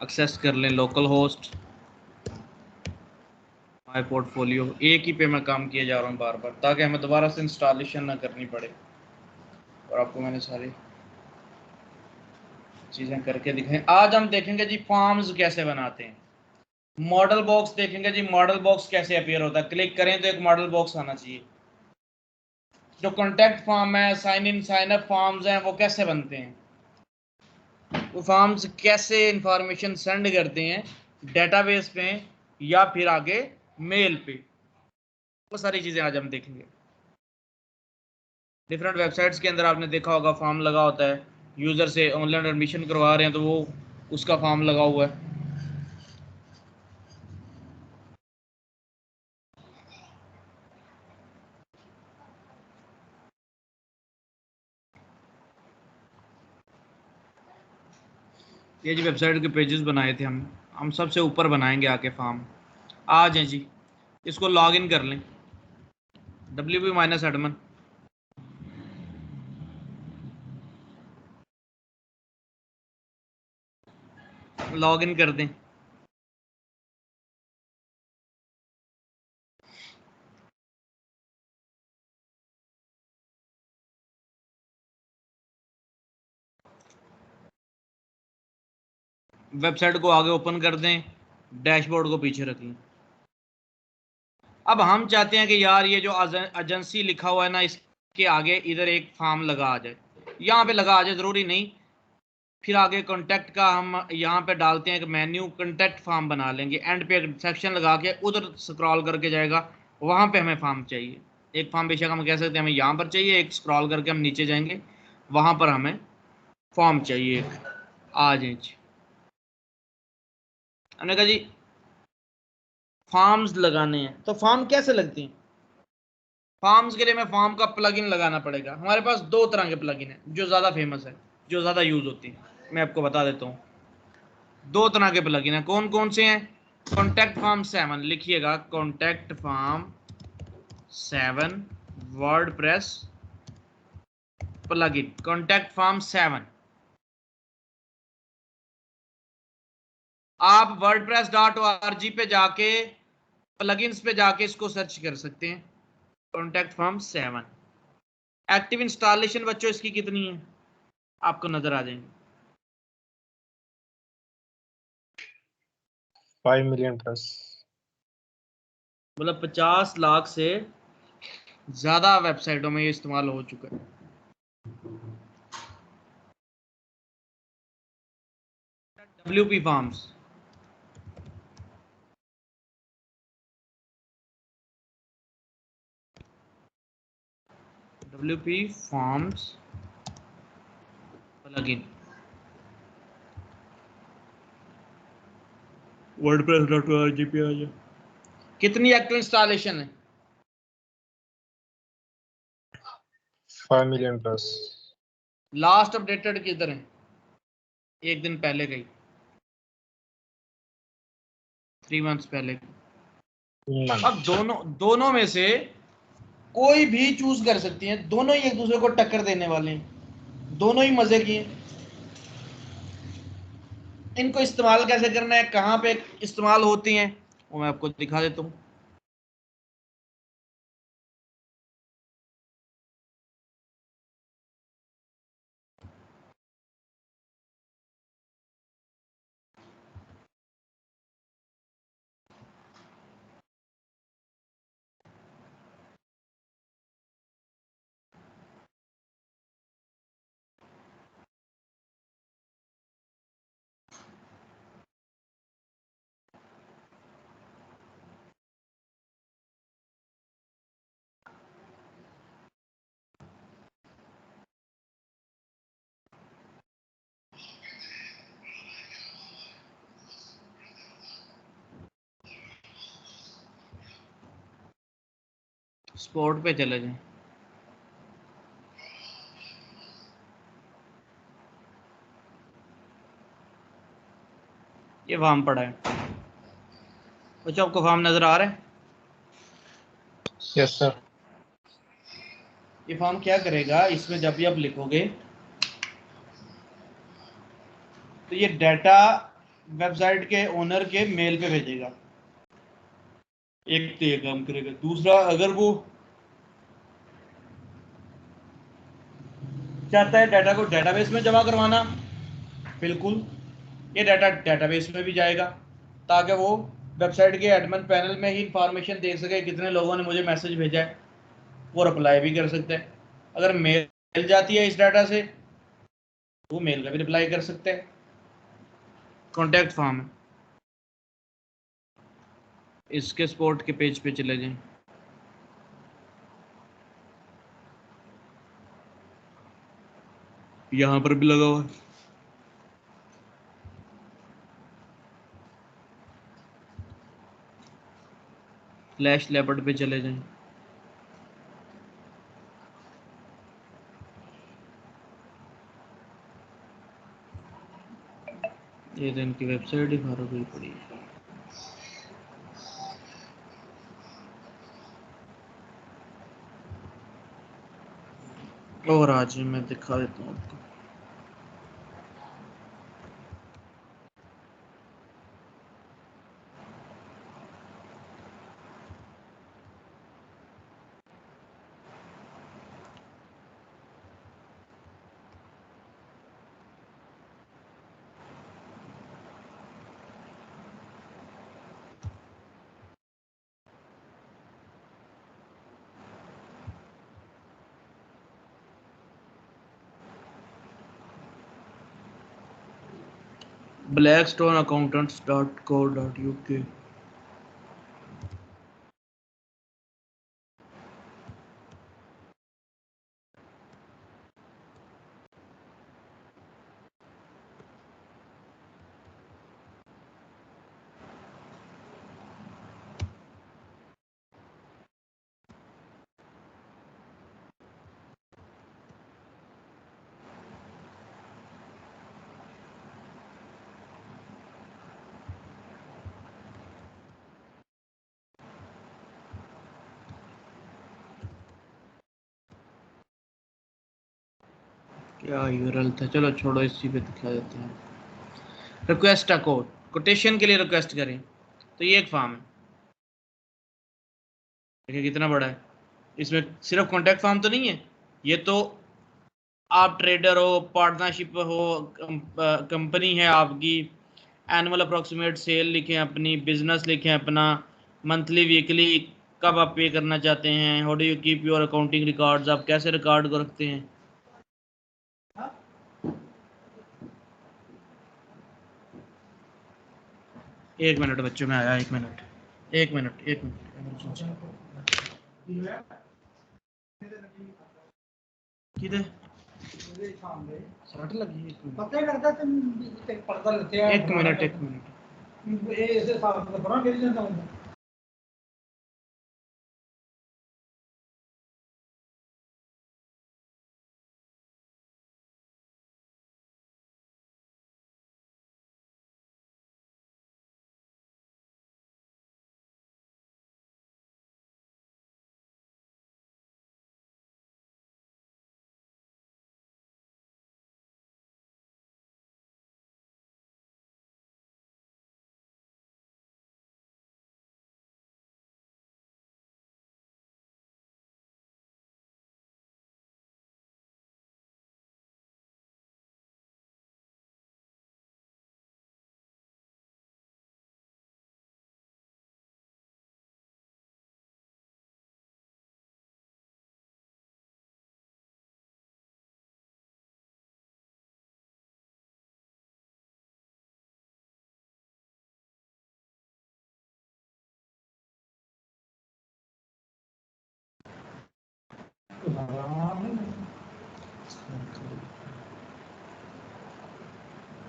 Access कर लें local host, my portfolio, एक ही पे मैं काम किए जा रहा हूँ बार बार, ताकि हमें दोबारा से इंस्टॉलेशन ना करनी पड़े। और आपको मैंने सारी चीज़ें करके दिखाई। आज हम देखेंगे जी फॉर्म्स कैसे बनाते हैं। मॉडल बॉक्स देखेंगे जी, मॉडल बॉक्स कैसे अपीयर होता है। क्लिक करें तो एक मॉडल बॉक्स आना चाहिए। जो कॉन्टैक्ट फॉर्म है, sign in sign up forms हैं, वो कैसे बनते हैं, वो फॉर्म्स कैसे इंफॉर्मेशन सेंड करते हैं डेटाबेस पे या फिर आगे मेल पे, वो सारी चीज़ें आज हम देखेंगे। डिफरेंट वेबसाइट्स के अंदर आपने देखा होगा फॉर्म लगा होता है, यूज़र से ऑनलाइन एडमिशन करवा रहे हैं तो वो उसका फॉर्म लगा हुआ है। ये जी वेबसाइट के पेजेस बनाए थे हम सबसे ऊपर बनाएंगे आके फॉर्म। आ जाए जी, इसको लॉग इन कर लें, WP-admin लॉग इन कर दें। वेबसाइट को आगे ओपन कर दें, डैशबोर्ड को पीछे रख लें। अब हम चाहते हैं कि यार ये जो एजेंसी लिखा हुआ है ना, इसके आगे इधर एक फॉर्म लगा आ जाए, यहाँ पे लगा आ जाए, ज़रूरी नहीं। फिर आगे कॉन्टैक्ट का हम यहाँ पे डालते हैं कि मेन्यू कॉन्टैक्ट फॉर्म बना लेंगे, एंड पे एक सेक्शन लगा के उधर स्क्रॉल करके जाएगा, वहाँ पे हमें फॉर्म चाहिए। एक फॉर्म बेशक हम कह सकते हैं हमें यहाँ पर चाहिए, एक स्क्रॉल करके हम नीचे जाएंगे, वहाँ पर हमें फॉर्म चाहिए। आ जाए, हमने कहा जी फॉर्म्स लगाने हैं, तो फॉर्म कैसे लगती हैं। फॉर्म्स के लिए मैं फॉर्म का प्लगइन लगाना पड़ेगा। हमारे पास दो तरह के प्लगइन है जो ज़्यादा फेमस है, जो ज़्यादा यूज़ होती है, मैं आपको बता देता हूँ। दो तरह के प्लगइन है, कौन कौन से हैं। कॉन्टैक्ट फॉर्म 7 लिखिएगा, contact form 7 WordPress plugin, contact form 7। आप wordpress.org पे जाके प्लगइन्स पे जाके इसको सर्च कर सकते हैं, कॉन्टैक्ट फॉर्म 7। एक्टिव इंस्टॉलेशन बच्चों इसकी कितनी है, आपको नजर आ जाएंगे। 5 मिलियन प्लस, मतलब 50 लाख से ज्यादा वेबसाइटों में ये इस्तेमाल हो चुका है। WP forms, WP forms plugin, wordpress.org पे आ जाए। कितनी एक्टिव इंस्टॉलेशन है, 5 मिलियन प्लस। लास्ट अपडेटेड किधर है, एक दिन पहले गई, 3 मंथ्स पहले। अब दोनों में से कोई भी चूज कर सकती हैं, दोनों ही एक दूसरे को टक्कर देने वाले हैं, दोनों ही मजे की हैं। इनको इस्तेमाल कैसे करना है, कहाँ पे इस्तेमाल होती हैं, वो मैं आपको दिखा देता हूँ। स्पॉट पे चले जाएं, ये फॉर्म पड़ा है बच्चों, आपको फॉर्म नजर आ रहा है। Yes sir. ये फॉर्म क्या करेगा, इसमें जब भी आप लिखोगे तो ये डाटा वेबसाइट के ओनर के मेल पे भेजेगा। एक तो ये काम करेगा। दूसरा, अगर वो चाहता है डाटा को डेटाबेस में जमा करवाना, बिल्कुल ये डाटा डेटाबेस में भी जाएगा, ताकि वो वेबसाइट के एडमिन पैनल में ही इंफॉर्मेशन देख सके कितने लोगों ने मुझे मैसेज भेजा है, वो रिप्लाई भी कर सकते हैं। अगर मेल जाती है इस डाटा से, वो मेल का भी रिप्लाई कर सकते हैं। कॉन्टैक्ट फॉर्म है, इसके सपोर्ट के पेज पे चले जाएं। यहाँ पर भी लगा हुआ है। फ्लैश लेपर्ड पे चले जाएं। ये तो इनकी वेबसाइट ही खराब हुई पड़ी है। और आज मैं दिखा देता हूँ आपको। blackstoneaccountants.co.uk। क्या यूआरएल था, चलो छोड़ो, इसी पे दिखा देते हैं। रिक्वेस्ट अ कोड, कोटेशन के लिए रिक्वेस्ट करें, तो ये एक फॉर्म है। देखिए कितना बड़ा है। इसमें सिर्फ कॉन्टैक्ट फॉर्म तो नहीं है, ये तो आप ट्रेडर हो, पार्टनरशिप हो, कंपनी है आपकी, एनुअल अप्रोक्सीमेट सेल लिखें अपनी, बिजनेस लिखें अपना, मंथली वीकली कब आप पे करना चाहते हैं, how do you keep your accounting records, आप कैसे रिकॉर्ड को रखते हैं। एक मिनट बच्चों में आया, एक मिनट, एक मिनट, एक मिनट। किधर सट लगी, एक मिनट, पता ही लगता तुम पढ़ता रहते हैं। एक मिनट, एक मिनट। ये ऐसे साफ तो बड़ा गिर जाता हूँ।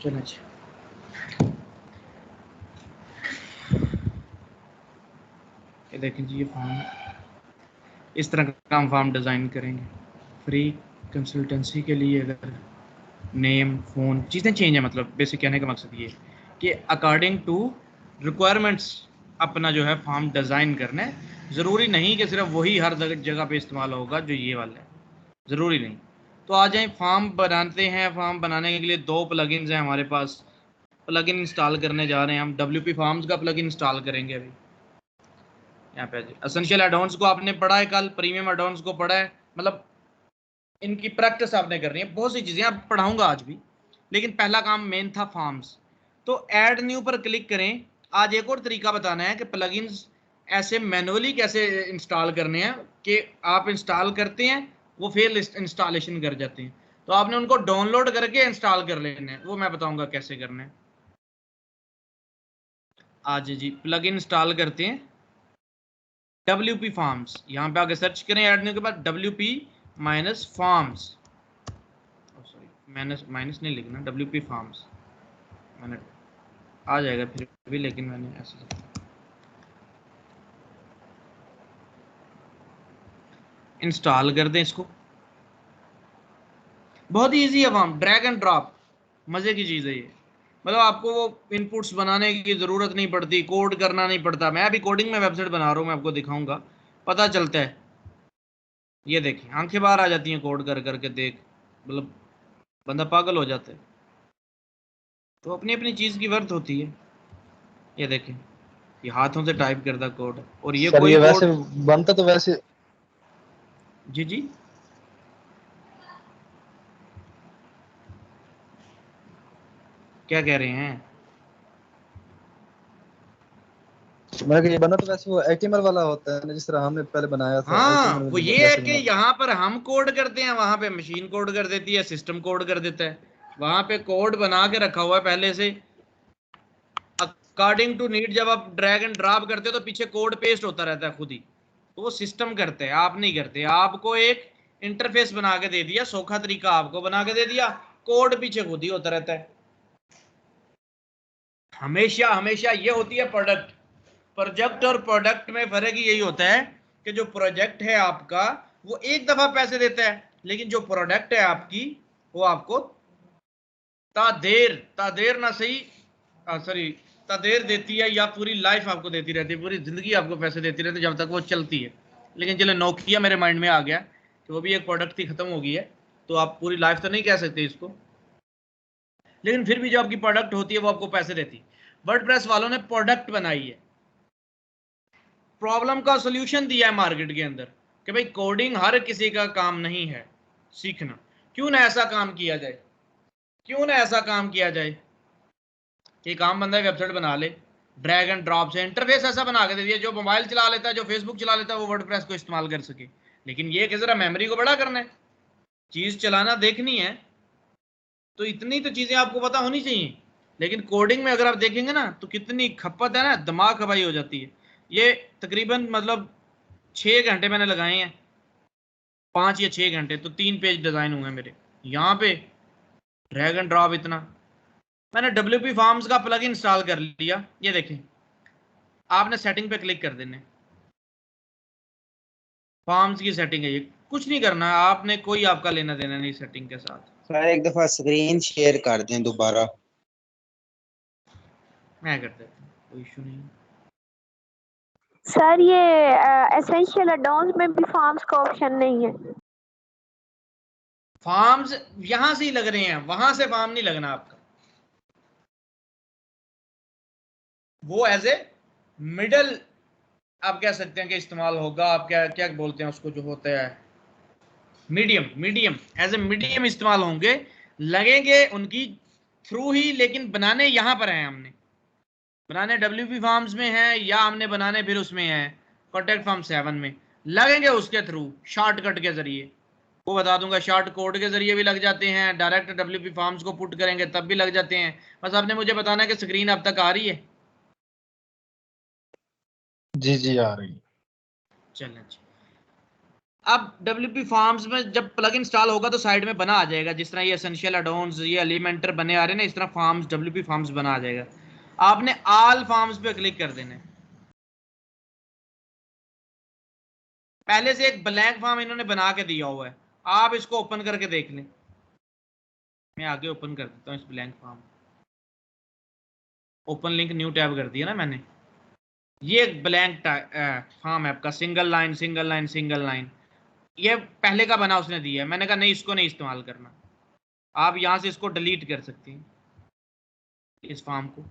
चलो जी, ये देखें जी, ये फॉर्म इस तरह का हम फॉर्म डिज़ाइन करेंगे। फ्री कंसल्टेंसी के लिए अगर नेम, फ़ोन, चीज़ें चेंज है, मतलब बेसिक कहने का मकसद ये कि अकॉर्डिंग टू रिक्वायरमेंट्स अपना जो है फॉर्म डिज़ाइन करना है। ज़रूरी नहीं कि सिर्फ वही हर जगह पे इस्तेमाल होगा जो ये वाला है, ज़रूरी नहीं। तो आ जाए, फॉर्म बनाते हैं। फॉर्म बनाने के लिए दो प्लगइन्स हैं हमारे पास। प्लगइन इंस्टॉल करने जा रहे हैं हम, WP Forms का प्लगइन इंस्टॉल करेंगे अभी यहाँ पे। एसेंशियल एडॉन्स को आपने पढ़ा है कल, प्रीमियम एडॉन्स को पढ़ा है, मतलब इनकी प्रैक्टिस आपने करनी है। बहुत सी चीजें आप पढ़ाऊंगा आज भी, लेकिन पहला काम मेन था फॉर्म्स। तो ऐड न्यू पर क्लिक करें। आज एक और तरीका बताना है कि प्लगइन्स ऐसे मैनुअली कैसे इंस्टॉल करने हैं कि आप इंस्टॉल करते हैं वो फिर इंस्टॉलेशन कर जाते हैं, तो आपने उनको डाउनलोड करके इंस्टॉल कर लेने हैं, वो मैं बताऊंगा कैसे करने हैं। आज जी प्लगइन इंस्टॉल करते हैं WP Forms, यहाँ पे आगे सर्च करें ऐड न्यू के बाद WP -Forms, सॉरी माइनस नहीं लिखना, WP Forms मैंने आ जाएगा फिर भी, लेकिन मैंने ऐसे इंस्टॉल कर दें इसको। बहुत ही ईजी है फॉर्म, ड्रैग एंड ड्रॉप, मजे की चीज है ये। मतलब आपको वो इनपुट्स बनाने की जरूरत नहीं पड़ती, कोड करना नहीं पड़ता। मैं अभी कोडिंग में वेबसाइट बना रहा हूँ, मैं आपको दिखाऊंगा, पता चलता है। ये देखिए आंखें बाहर आ जाती हैं कोड कर करके, देख मतलब बंदा पागल हो जाता है। तो अपनी अपनी चीज की वर्थ होती है। ये देखें ये हाथों से टाइप करता कोड, और ये सर कोई ये कोड। वैसे बनता तो वैसे जी जी क्या कह रहे हैं? मैं ये बना तो वैसे वो HTML वाला होता है ना, जिस तरह हमने पहले बनाया था हाँ HTML वो में ये है जैसे कि बना। यहाँ पर हम कोड करते हैं, वहां पे मशीन कोड कर देती है, सिस्टम कोड कर देता है। वहां पे कोड बना के रखा हुआ है पहले से अकॉर्डिंग टू नीड। जब आप ड्रैग एंड ड्रॉप करते हो तो पीछे कोड पेस्ट होता रहता है खुद ही, तो वो सिस्टम करते हैं, आप नहीं करते। आपको एक इंटरफेस बना के दे दिया, सौखा तरीका आपको बना के दे दिया, कोड पीछे खुद ही होता रहता है। हमेशा हमेशा ये होती है प्रोडक्ट। प्रोजेक्ट और प्रोडक्ट में फर्क ही यही होता है कि जो प्रोजेक्ट है आपका वो एक दफा पैसे देता है, लेकिन जो प्रोडक्ट है आपकी वो आपको तादेर ना सही, सॉरी तादेर देती है, या पूरी लाइफ आपको देती रहती है, पूरी जिंदगी आपको पैसे देती रहती है जब तक वो चलती है। लेकिन चलो नोकिया मेरे माइंड में आ गया कि वो भी एक प्रोडक्ट ही खत्म हो गई है, तो आप पूरी लाइफ तो नहीं कह सकते इसको, लेकिन फिर भी जो आपकी प्रोडक्ट होती है वो आपको पैसे देती है। वर्डप्रेस वालों ने प्रोडक्ट बनाई है, प्रॉब्लम का सॉल्यूशन दिया है मार्केट के अंदर कि भाई कोडिंग हर किसी का काम नहीं है सीखना। क्यों ना ऐसा काम किया जाए, क्यों ना ऐसा काम किया जाए कि काम बंदा वेबसाइट बना ले, ड्रैग एंड ड्रॉप से इंटरफेस ऐसा बना के दे दिया, जो मोबाइल चला लेता है, जो फेसबुक चला लेता है, वो वर्डप्रेस को इस्तेमाल कर सके। लेकिन ये कि जरा मेमोरी को बड़ा करना है, चीज चलाना देखनी है, तो इतनी तो चीजें आपको पता होनी चाहिए। लेकिन कोडिंग में अगर आप देखेंगे ना तो कितनी खपत है ना, दिमाग खपाई हो जाती है। ये तकरीबन मतलब 6 घंटे मैंने लगाए हैं, 5 या 6 घंटे, तो 3 पेज डिजाइन हुए मेरे यहाँ पे, ड्रैग एंड ड्रॉप इतना। मैंने WP Forms का प्लग इंस्टॉल कर लिया। ये देखें आपने सेटिंग पे क्लिक कर देने, फॉर्म्स की सेटिंग है, ये कुछ नहीं करना है आपने, कोई आपका लेना देना नहीं सेटिंग के साथ। सर एक दफा स्क्रीन शेयर कर दें दोबारा। मैं कर देता हूँ, कोई इशू नहीं। सर ये एसेंशियल एडॉन्स में भी फॉर्म्स का ऑप्शन नहीं है। फॉर्म्स यहां से ही लग रहे हैं, वहां से फॉर्म नहीं लगना आपका, वो एज ए मिडल आप कह सकते हैं कि इस्तेमाल होगा। आप क्या क्या बोलते हैं उसको, जो होता है medium, medium as a medium इस्तेमाल होंगे, लगेंगे उनकी थ्रू ही। लेकिन बनाने यहां पर हैं हमने, बनाने WP Forms में है, या हमने बनाने फिर उसमें है कॉन्टैक्ट फॉर्म 7 में, लगेंगे उसके थ्रू शॉर्टकट के जरिए। वो बता दूंगा, शॉर्ट कोड के जरिए भी लग जाते हैं, डायरेक्ट WP Forms को पुट करेंगे तब भी लग जाते हैं। बस आपने मुझे बताना है कि स्क्रीन अब तक आ रही है। जी जी आ रही है। चलें जी, अब WP Forms में जब प्लग इंस्टॉल होगा तो साइड में बना आ जाएगा, जिस तरह ये एसेंशियल एडॉन्स, ये एलिमेंटर बने आ रहे हैं ना, इस तरह फॉर्म्स WP Forms बना आ जाएगा। आपने ऑल फॉर्म्स पे क्लिक कर देना है। पहले से एक ब्लैंक फॉर्म इन्होंने बना के दिया हुआ है, आप इसको ओपन करके देख लें। मैं आगे ओपन कर देता हूँ इस blank form, open link new tab कर दिया ना मैंने। ये एक ब्लैंक फॉर्म है आपका, single line single line single line, ये पहले का बना उसने दिया है। मैंने कहा नहीं, इसको नहीं इस्तेमाल करना, आप यहाँ से इसको डिलीट कर सकते हैं। इस फॉर्म को,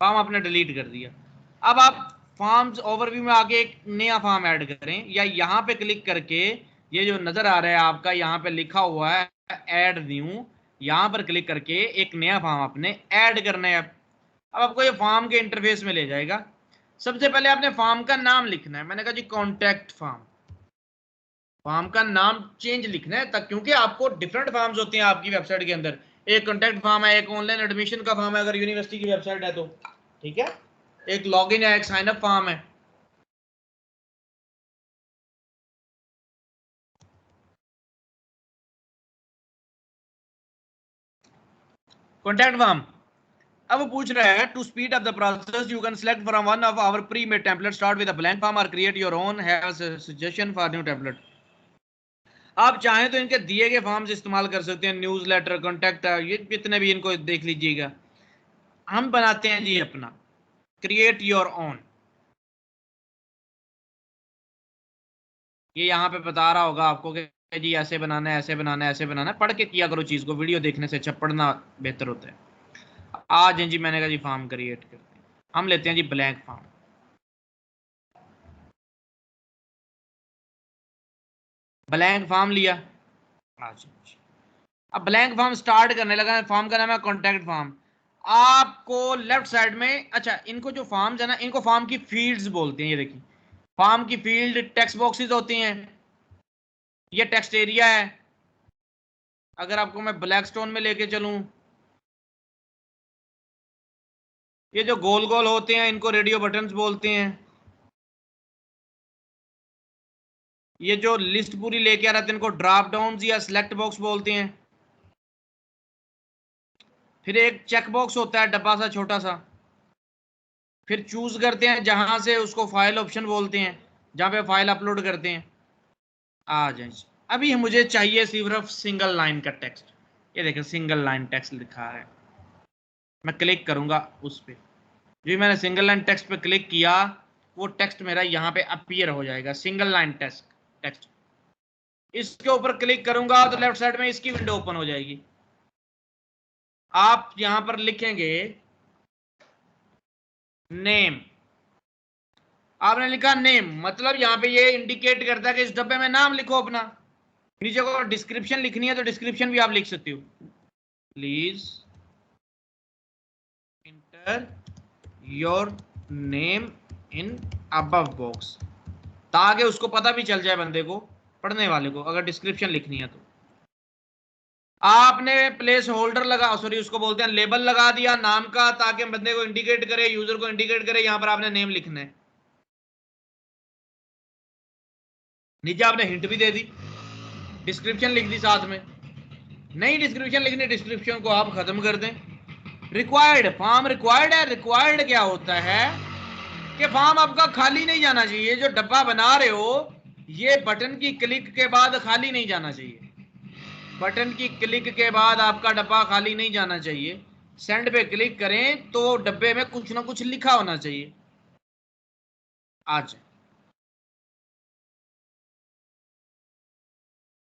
फॉर्म आपने डिलीट कर दिया। अब आप फॉर्म्स ओवरव्यू में आगे एक नया फॉर्म ऐड करें, या यहाँ पे क्लिक करके ये जो नजर आ रहा है आपका यहाँ पे लिखा हुआ है ऐड न्यू, यहाँ पर क्लिक करके एक नया फॉर्म आपने ऐड करना है। अब आपको ये फॉर्म के इंटरफेस में ले जाएगा। सबसे पहले आपने फॉर्म का नाम लिखना है। मैंने कहा जी कॉन्टैक्ट फॉर्म, फॉर्म का नाम चेंज लिखना है तक, क्योंकि आपको डिफरेंट फॉर्म्स होते हैं आपकी वेबसाइट के अंदर। एक कॉन्टैक्ट फॉर्म है, एक ऑनलाइन एडमिशन का फॉर्म है अगर यूनिवर्सिटी की वेबसाइट है तो, ठीक है, एक लॉगिन है, एक साइन अप फॉर्म है। कॉन्टैक्ट फॉर्म अब वो पूछ रहा है to speed up the process you can select from one of our pre made template, start with a blank form और create your own, have a suggestion for new template. आप चाहें तो इनके दिए गए फॉर्म्स इस्तेमाल कर सकते हैं, न्यूज़ लेटर, कॉन्टैक्ट, ये जितने भी, इनको देख लीजिएगा। हम बनाते हैं जी अपना, क्रिएट योर ओन। ये यहाँ पे बता रहा होगा आपको कि जी ऐसे बनाना है, ऐसे बनाना है, ऐसे बनाना है। पढ़ के किया करो चीज़ को, वीडियो देखने से अच्छा पढ़ना बेहतर होता है। आज जी मैंने कहा जी फॉर्म क्रिएट करते हैं, हम लेते हैं जी ब्लैंक फॉर्म। ब्लैंक फॉर्म लिया। अच्छा, अब ब्लैंक फॉर्म स्टार्ट करने लगा। फॉर्म का नाम है कॉन्टैक्ट फॉर्म। आपको लेफ्ट साइड में, अच्छा इनको जो फॉर्म्स है ना, इनको फॉर्म की फील्ड्स बोलते हैं। ये देखिए, फॉर्म की फील्ड टेक्स्ट बॉक्सेस होती हैं, ये टेक्स्ट एरिया है। अगर आपको मैं ब्लैक स्टोन में लेके चलूं, ये जो गोल गोल होते हैं इनको रेडियो बटन्स बोलते हैं। ये जो लिस्ट पूरी लेके आ रहा था इनको ड्रॉप डाउन या सिलेक्ट बॉक्स बोलते हैं। फिर एक चेक बॉक्स होता है डब्बा सा छोटा सा, फिर चूज करते हैं जहां से, उसको फाइल ऑप्शन बोलते हैं, जहां पे फाइल अपलोड करते हैं। आ जाए, अभी मुझे चाहिए सिर्फ सिंगल लाइन का टेक्स्ट। ये देखिए सिंगल लाइन टेक्स्ट लिखा है, मैं क्लिक करूंगा उस पर। जो मैंने सिंगल लाइन टेक्स्ट पे क्लिक किया, वो टेक्स्ट मेरा यहाँ पे अपीयर हो जाएगा, सिंगल लाइन टेक्स्ट। इसके ऊपर क्लिक करूंगा तो लेफ्ट साइड में इसकी विंडो ओपन हो जाएगी। आप यहां पर लिखेंगे नेम। आपने लिखा नेम, मतलब यहाँ पे ये इंडिकेट करता है कि इस डब्बे में नाम लिखो अपना। नीचे को डिस्क्रिप्शन लिखनी है तो डिस्क्रिप्शन भी आप लिख सकते हो, please inter your name in above box, ताकि उसको पता भी चल जाए बंदे को, पढ़ने वाले को, अगर डिस्क्रिप्शन लिखनी है तो। आपने प्लेस होल्डर लगा, सॉरी उसको बोलते हैं लेबल लगा दिया नाम का, ताकि बंदे को इंडिकेट करे, यूजर को इंडिकेट करे यहां पर आपने नेम लिखना है। नीचे आपने हिंट भी दे दी, डिस्क्रिप्शन लिख दी साथ में। नई डिस्क्रिप्शन लिखनी, डिस्क्रिप्शन को आप खत्म कर दें। रिक्वायर्ड फॉर्म रिक्वायर्ड है। रिक्वायर्ड क्या होता है कि फॉर्म आपका खाली नहीं जाना चाहिए। जो डब्बा बना रहे हो ये बटन की क्लिक के बाद खाली नहीं जाना चाहिए। बटन की क्लिक के बाद आपका डब्बा खाली नहीं जाना चाहिए। सेंड पे क्लिक करें तो डब्बे में कुछ ना कुछ लिखा होना चाहिए। आज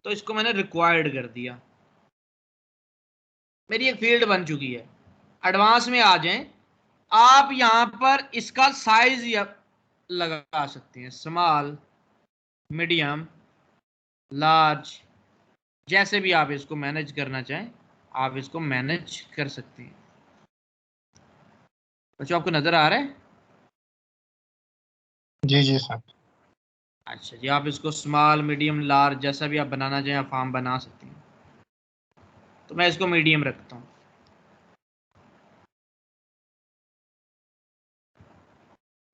तो इसको मैंने रिक्वायर्ड कर दिया, मेरी एक फील्ड बन चुकी है। एडवांस में आ जाएं, आप यहां पर इसका साइज लगा सकते हैं, स्मॉल, मीडियम, लार्ज, जैसे भी आप इसको मैनेज करना चाहें आप इसको मैनेज कर सकते हैं। बच्चों आपको नजर आ रहा है? जी जी सर। अच्छा जी, आप इसको स्मॉल, मीडियम, लार्ज जैसा भी आप बनाना चाहें आप फॉर्म बना सकते हैं। तो मैं इसको मीडियम रखता हूँ।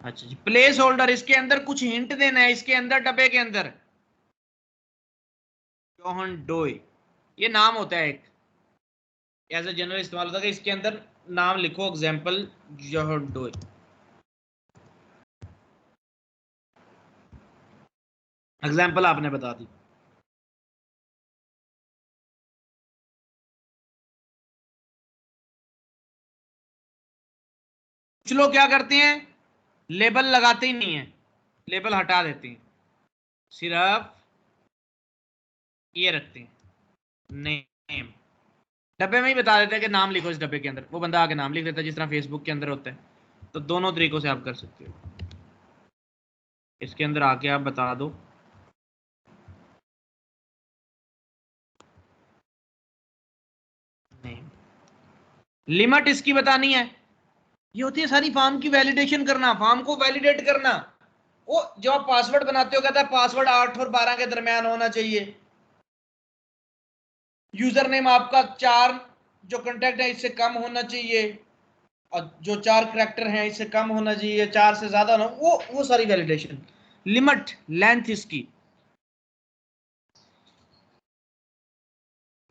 अच्छा जी, प्लेस होल्डर, इसके अंदर कुछ हिंट देना है। इसके अंदर डब्बे के अंदर जोहन डोय ये नाम होता है, एक एज ए जनरल इस्तेमाल होता है कि इसके अंदर नाम लिखो, एग्जांपल जोहन डोय। एग्जांपल आपने बता दी। कुछ लोग क्या करते हैं, लेबल लगाते ही नहीं है, लेबल हटा देते हैं, सिर्फ ये रखते हैं नेम। डब्बे में ही बता देते हैं कि नाम लिखो इस डब्बे के अंदर, वो बंदा आके नाम लिख देता है जिस तरह फेसबुक के अंदर होता है। तो दोनों तरीकों से आप कर सकते हो। इसके अंदर आके आप बता दो नेम, लिमिट इसकी बतानी है। ये होती है सारी फॉर्म की वैलिडेशन करना, फॉर्म को वैलिडेट करना। वो जो आप पासवर्ड बनाते हो कहता है पासवर्ड 8 और 12 के दरमियान होना चाहिए, यूजर नेम आपका 4 जो कांटेक्ट है इससे कम होना चाहिए, और जो 4 करैक्टर हैं इससे कम होना चाहिए, 4 से ज्यादा ना, वो सारी वैलिडेशन। लिमिट लेंथ इसकी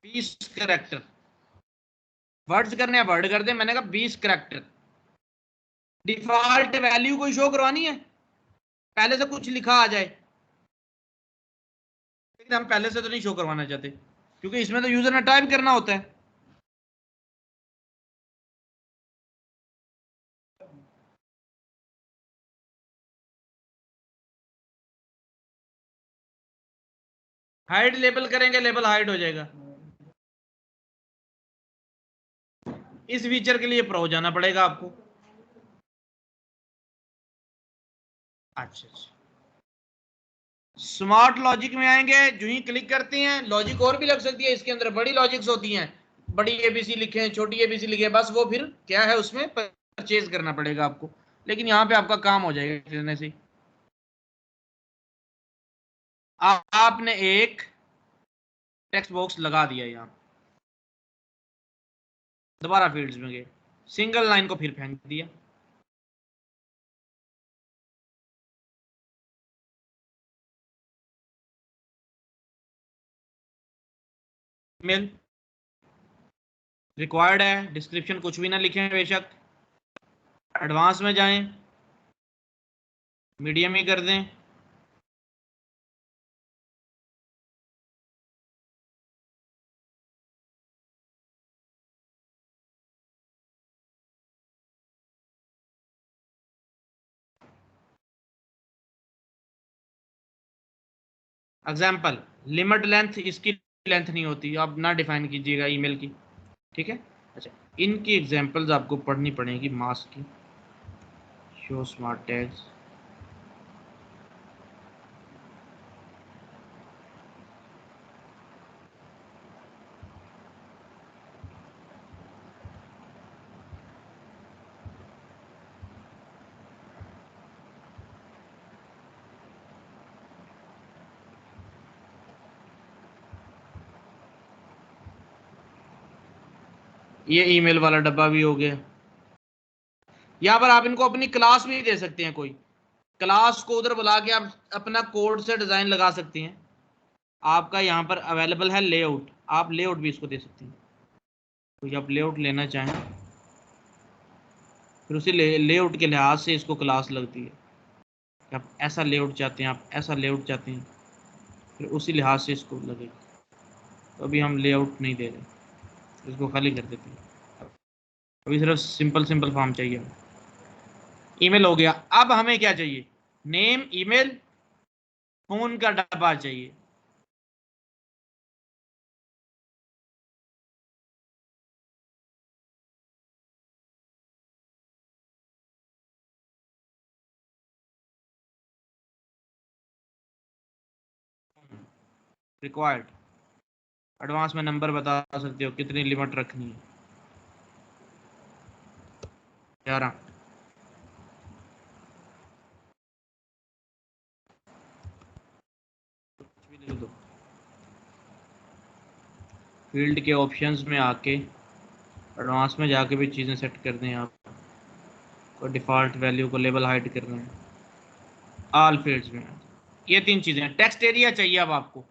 20 करैक्टर, वर्ड्स करने हैं वर्ड कर दे, मैंने कहा 20 करैक्टर। डिफॉल्ट वैल्यू कोई शो करवानी है, पहले से कुछ लिखा आ जाए, लेकिन हम पहले से तो नहीं शो करवाना चाहते क्योंकि इसमें तो यूजर ने टाइप करना होता है। हाइड लेबल करेंगे, लेबल हाइड हो जाएगा। इस फीचर के लिए प्रो जाना पड़ेगा आपको। अच्छा, स्मार्ट लॉजिक में आएंगे, जो ही क्लिक करते हैं, लॉजिक और भी लग सकती है इसके अंदर, बड़ी लॉजिक्स होती हैं, बड़ी एबीसी लिखे, छोटी एबीसी लिखे, बस वो फिर क्या है उसमें परचेज करना पड़ेगा आपको, लेकिन यहाँ पे आपका काम हो जाएगा करने से। आपने एक टेक्स्ट बॉक्स लगा दिया, यहाँ दोबारा फील्ड्स में गए, सिंगल लाइन को फिर फेंक दिया, ईमेल रिक्वायर्ड है, डिस्क्रिप्शन कुछ भी ना लिखें बेशक, एडवांस में जाएं, मीडियम ही कर दें, एग्जाम्पल लिमिट लेंथ, इसकी लेंथ नहीं होती, आप ना डिफाइन कीजिएगा ईमेल की, ठीक है। अच्छा, इनकी एग्जांपल्स आपको पढ़नी पड़ेगी, मास्क की, शो स्मार्ट टैग्स, ये ईमेल वाला डब्बा भी हो गया। यहाँ पर आप इनको अपनी क्लास भी दे सकते हैं, कोई क्लास को उधर बुला के आप अपना कोड से डिजाइन लगा सकते हैं। आपका यहाँ पर अवेलेबल है लेआउट, आप लेआउट भी इसको दे सकते हैं, तो आप लेआउट लेना चाहें फिर उसी लेआउट के लिहाज से इसको क्लास लगती है, आप ऐसा लेआउट चाहते हैं, आप ऐसा लेआउट चाहते हैं, फिर उसी लिहाज से इसको लगेगा। तो अभी हम लेआउट नहीं दे रहे, इसको खाली कर देते हैं, अभी सिर्फ सिंपल सिंपल फॉर्म चाहिए। ईमेल हो गया, अब हमें क्या चाहिए, नेम, ईमेल, फोन का डब्बा चाहिए। रिक्वायर्ड, एडवांस में नंबर बता सकते हो कितनी लिमिट रखनी है, 11। लिख दो, फील्ड के ऑप्शंस में आके एडवांस में जाके भी चीज़ें सेट कर दें, आप को डिफ़ॉल्ट वैल्यू को लेबल हाइड करना है, ऑल फील्ड्स में। ये 3 चीज़ें, टेक्स्ट एरिया चाहिए अब आपको,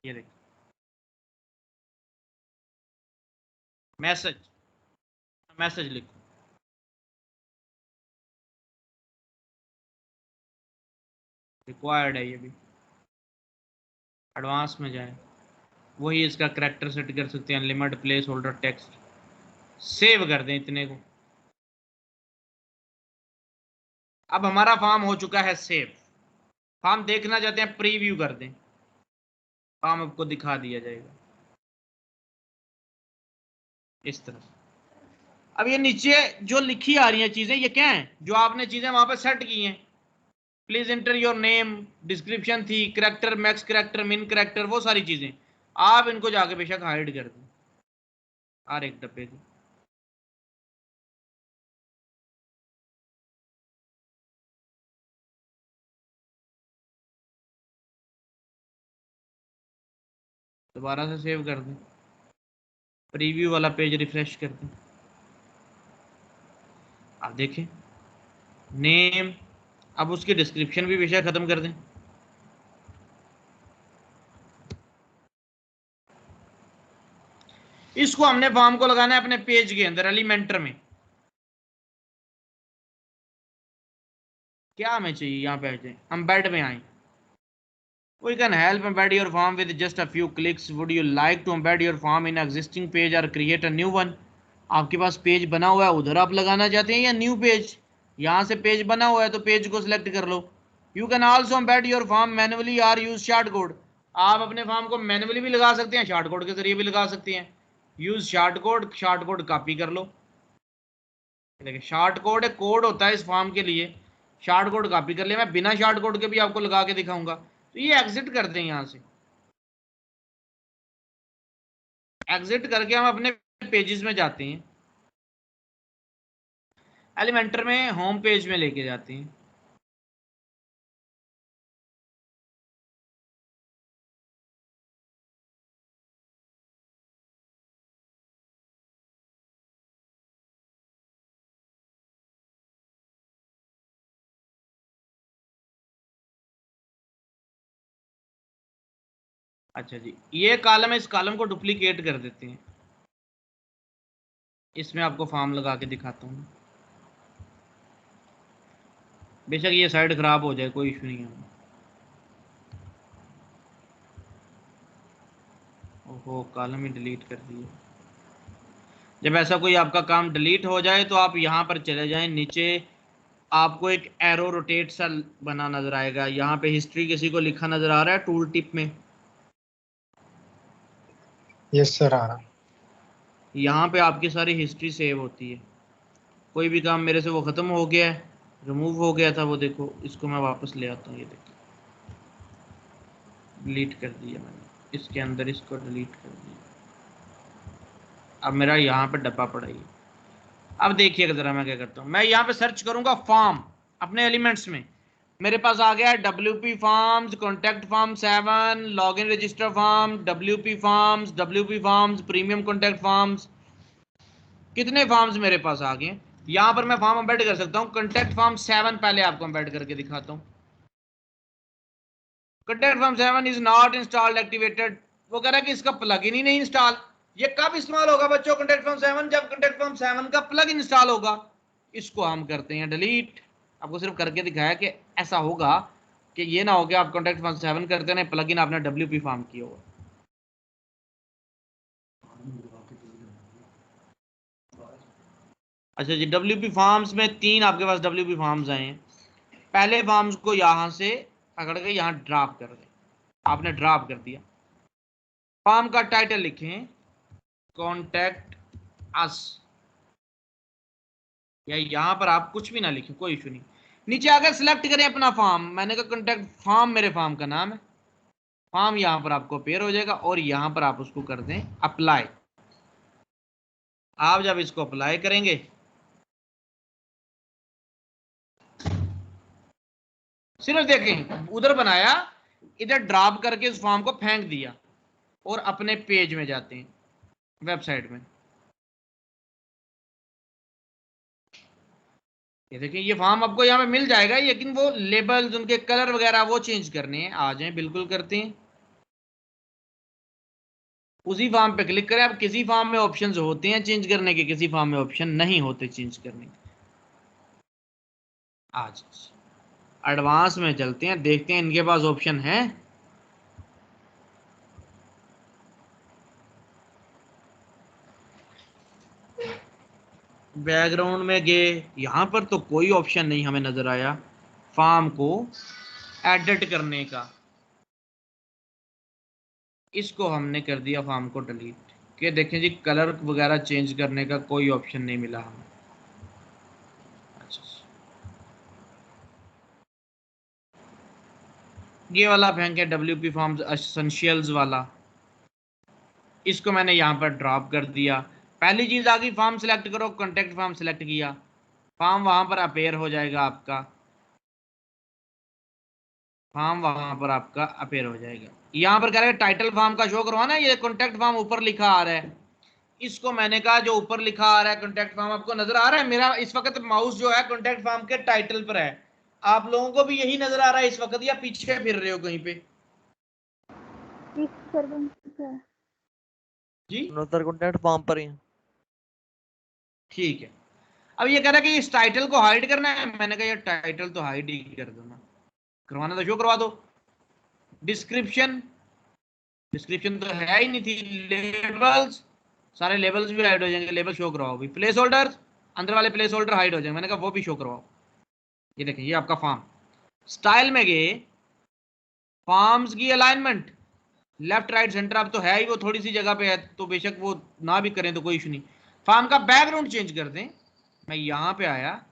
ये देखो मैसेज, मैसेज लिखो, रिक्वायर्ड है ये भी, एडवांस में जाए, वही इसका करैक्टर सेट कर सकते हैं, limit, place holder, text, save कर दें इतने को। अब हमारा फॉर्म हो चुका है सेव, फॉर्म देखना चाहते हैं प्रीव्यू कर दें, फॉर्म आपको दिखा दिया जाएगा। इस तरह। अब ये नीचे जो लिखी आ रही हैं चीजें, ये क्या है? जो आपने चीजें वहां पे सेट की हैं। Please enter your name, description थी, करेक्टर, मैक्स करेक्टर, मिन करेक्टर, वो सारी चीजें आप इनको जाके बेशक हाइड कर दें हर एक डब्बे की। दोबारा से सेव कर दें, प्रीव्यू वाला पेज रिफ्रेश कर दें। आप देखें नेम, अब उसकी डिस्क्रिप्शन भी बेशक खत्म कर दें। इसको हमने फॉर्म को लगाना है अपने पेज के अंदर एलिमेंटर में। क्या हमें चाहिए? यहाँ पे आए, एम्बेड में आए। We can help embed your form with just a few clicks. Would you like to embed your form in existing page or create a new one? आपके पास पेज बना हुआ है, उधर आप लगाना चाहते हैं या न्यू पेज? यहाँ से पेज बना हुआ है तो पेज को सिलेक्ट कर लो। You can also embed your form manually or use short code. आप अपने फॉर्म को मैनुअली भी लगा सकते हैं, शॉर्ट कोड के जरिए भी लगा सकते हैं। यूज शॉर्ट कोड कॉपी कर लो। देखिए शॉर्ट कोड एक कोड होता है इस फॉर्म के लिए, शॉर्ट कोड कॉपी कर लिया। मैं बिना शॉर्ट कोड के भी आपको लगा के दिखाऊंगा। तो ये एग्जिट करते हैं, यहाँ से एग्जिट करके हम अपने पेजेस में जाते हैं, एलिमेंटर में होम पेज में लेके जाते हैं। अच्छा जी, ये कॉलम है, इस कॉलम को डुप्लीकेट कर देते हैं। इसमें आपको फॉर्म लगा के दिखाता हूँ। बेशक ये साइड खराब हो जाए, कोई इशू नहीं है। ओहो, कॉलम ही डिलीट कर दिए। जब ऐसा कोई आपका काम डिलीट हो जाए तो आप यहाँ पर चले जाएं, नीचे आपको एक एरो रोटेट सा बना नजर आएगा। यहाँ पे हिस्ट्री किसी को लिखा नजर आ रहा है टूल टिप में? यस सर, आ रहा। यहाँ पे आपकी सारी हिस्ट्री सेव होती है। कोई भी काम मेरे से वो ख़त्म हो गया है, रिमूव हो गया था, वो देखो, इसको मैं वापस ले आता हूँ। ये देखो डिलीट कर दिया मैंने, इसके अंदर इसको डिलीट कर दिया। अब मेरा यहाँ पे डब्बा पड़ा ही। अब देखिएगा ज़रा मैं क्या करता हूँ। मैं यहाँ पे सर्च करूँगा फॉर्म अपने एलिमेंट्स में। मेरे पास आ गया है WP forms, contact form 7, login register form, WP forms, premium contact forms. कितने फॉर्म्स मेरे पास आ गए? यहाँ पर मैं फॉर्म एम्बेड कर सकता हूँ। कॉन्टैक्ट फॉर्म 7 पहले आपको एम्बेड करके दिखाता हूँ। Contact form 7 is not installed activated. वो कह रहा है कि इसका प्लगइन ही नहीं इंस्टॉल। ये कब इस्तेमाल होगा बच्चों कॉन्टैक्ट फॉर्म 7? जब कॉन्टैक्ट फॉर्म 7 का प्लगइन इंस्टॉल होगा। इसको हम करते हैं डिलीट। आपको सिर्फ करके दिखाया कि ऐसा होगा कि ये ना हो कि आप कॉन्टैक्ट फॉर्म 7 करते हैं, प्लगइन आपने WP फॉर्म किया होगा। अच्छा जी, WP फॉर्म्स में 3 आपके पास WP फॉर्म्स आए हैं। पहले फॉर्म्स को यहाँ से पकड़ के यहाँ ड्रॉप कर दें। आपने ड्रॉप कर दिया। फॉर्म का टाइटल लिखें कॉन्टैक्ट अस, या यहाँ पर आप कुछ भी ना लिखें, कोई इशू नहीं। नीचे आकर सिलेक्ट करें अपना फॉर्म। मैंने कहा कॉन्टैक्ट फॉर्म मेरे फॉर्म का नाम है। फॉर्म यहाँ पर आपको अपेयर हो जाएगा और यहाँ पर आप उसको कर दें अप्लाई। आप जब इसको अप्लाई करेंगे सिर्फ देखें, उधर बनाया, इधर ड्रॉप करके इस फॉर्म को फेंक दिया और अपने पेज में जाते हैं, वेबसाइट में। ये देखिए ये फॉर्म आपको यहाँ पे मिल जाएगा, लेकिन वो लेबल्स, उनके कलर वगैरह वो चेंज करने हैं। आ जाएं, बिल्कुल करते हैं। उसी फॉर्म पे क्लिक करें। अब किसी फॉर्म में ऑप्शंस होते हैं चेंज करने के, किसी फॉर्म में ऑप्शन नहीं होते चेंज करने के। आज एडवांस में चलते हैं, देखते हैं इनके पास ऑप्शन है। बैकग्राउंड में गए, यहाँ पर तो कोई ऑप्शन नहीं हमें नजर आया फॉर्म को एडिट करने का। इसको हमने कर दिया फॉर्म को डिलीट। ये देखें जी, कलर वगैरह चेंज करने का कोई ऑप्शन नहीं मिला हमें। अच्छा, ये वाला बैंक है WP फॉर्म्स एसेंशियल्स वाला, इसको मैंने यहाँ पर ड्रॉप कर दिया। पहली चीज आ गई, फॉर्म सिलेक्ट करो, कॉन्टेक्ट फॉर्म सिलेक्ट किया, फॉर्म वहां पर अपेयर हो जाएगा आपका, फॉर्म वहां पर आपका अपेयर हो जाएगा। यहाँ पर कह रहा है टाइटल फॉर्म का शो करवाना, ये कॉन्टेक्ट फॉर्म ऊपर लिखा आ रहा है, इसको मैंने कहा जो ऊपर लिखा आ रहा है कॉन्टेक्ट फॉर्म, आपको नजर आ रहा है? मेरा इस वक्त माउस जो है कॉन्टेक्ट फॉर्म के टाइटल पर है, आप लोगों को भी यही नजर आ रहा है इस वक्त, या पीछे फिर रहे हो कहीं पे? जी कॉन्टेक्ट फॉर्म पर ही। ठीक है। अब ये कह रहा है कि इस टाइटल को हाइड करना है, मैंने कहा ये टाइटल तो हाइड ही कर दो ना, करवाना तो शो करवा दो। डिस्क्रिप्शन, डिस्क्रिप्शन तो है ही नहीं थी। लेबल्स, सारे लेबल्स भी हाइड हो जाएंगे, लेबल शो करवाओ भी। प्लेस होल्डर, अंदर वाले प्लेस होल्डर हाइड हो जाएंगे, मैंने कहा वो भी शो करवाओ। ये देखें, ये आपका फॉर्म। स्टाइल में गए, फॉर्म्स की अलाइनमेंट लेफ्ट राइट सेंटर अब तो है ही, वो थोड़ी सी जगह पे है तो बेशक वो ना भी करें तो कोई इशू नहीं। फॉर्म का बैकग्राउंड चेंज कर दें, मैं यहाँ पे आया,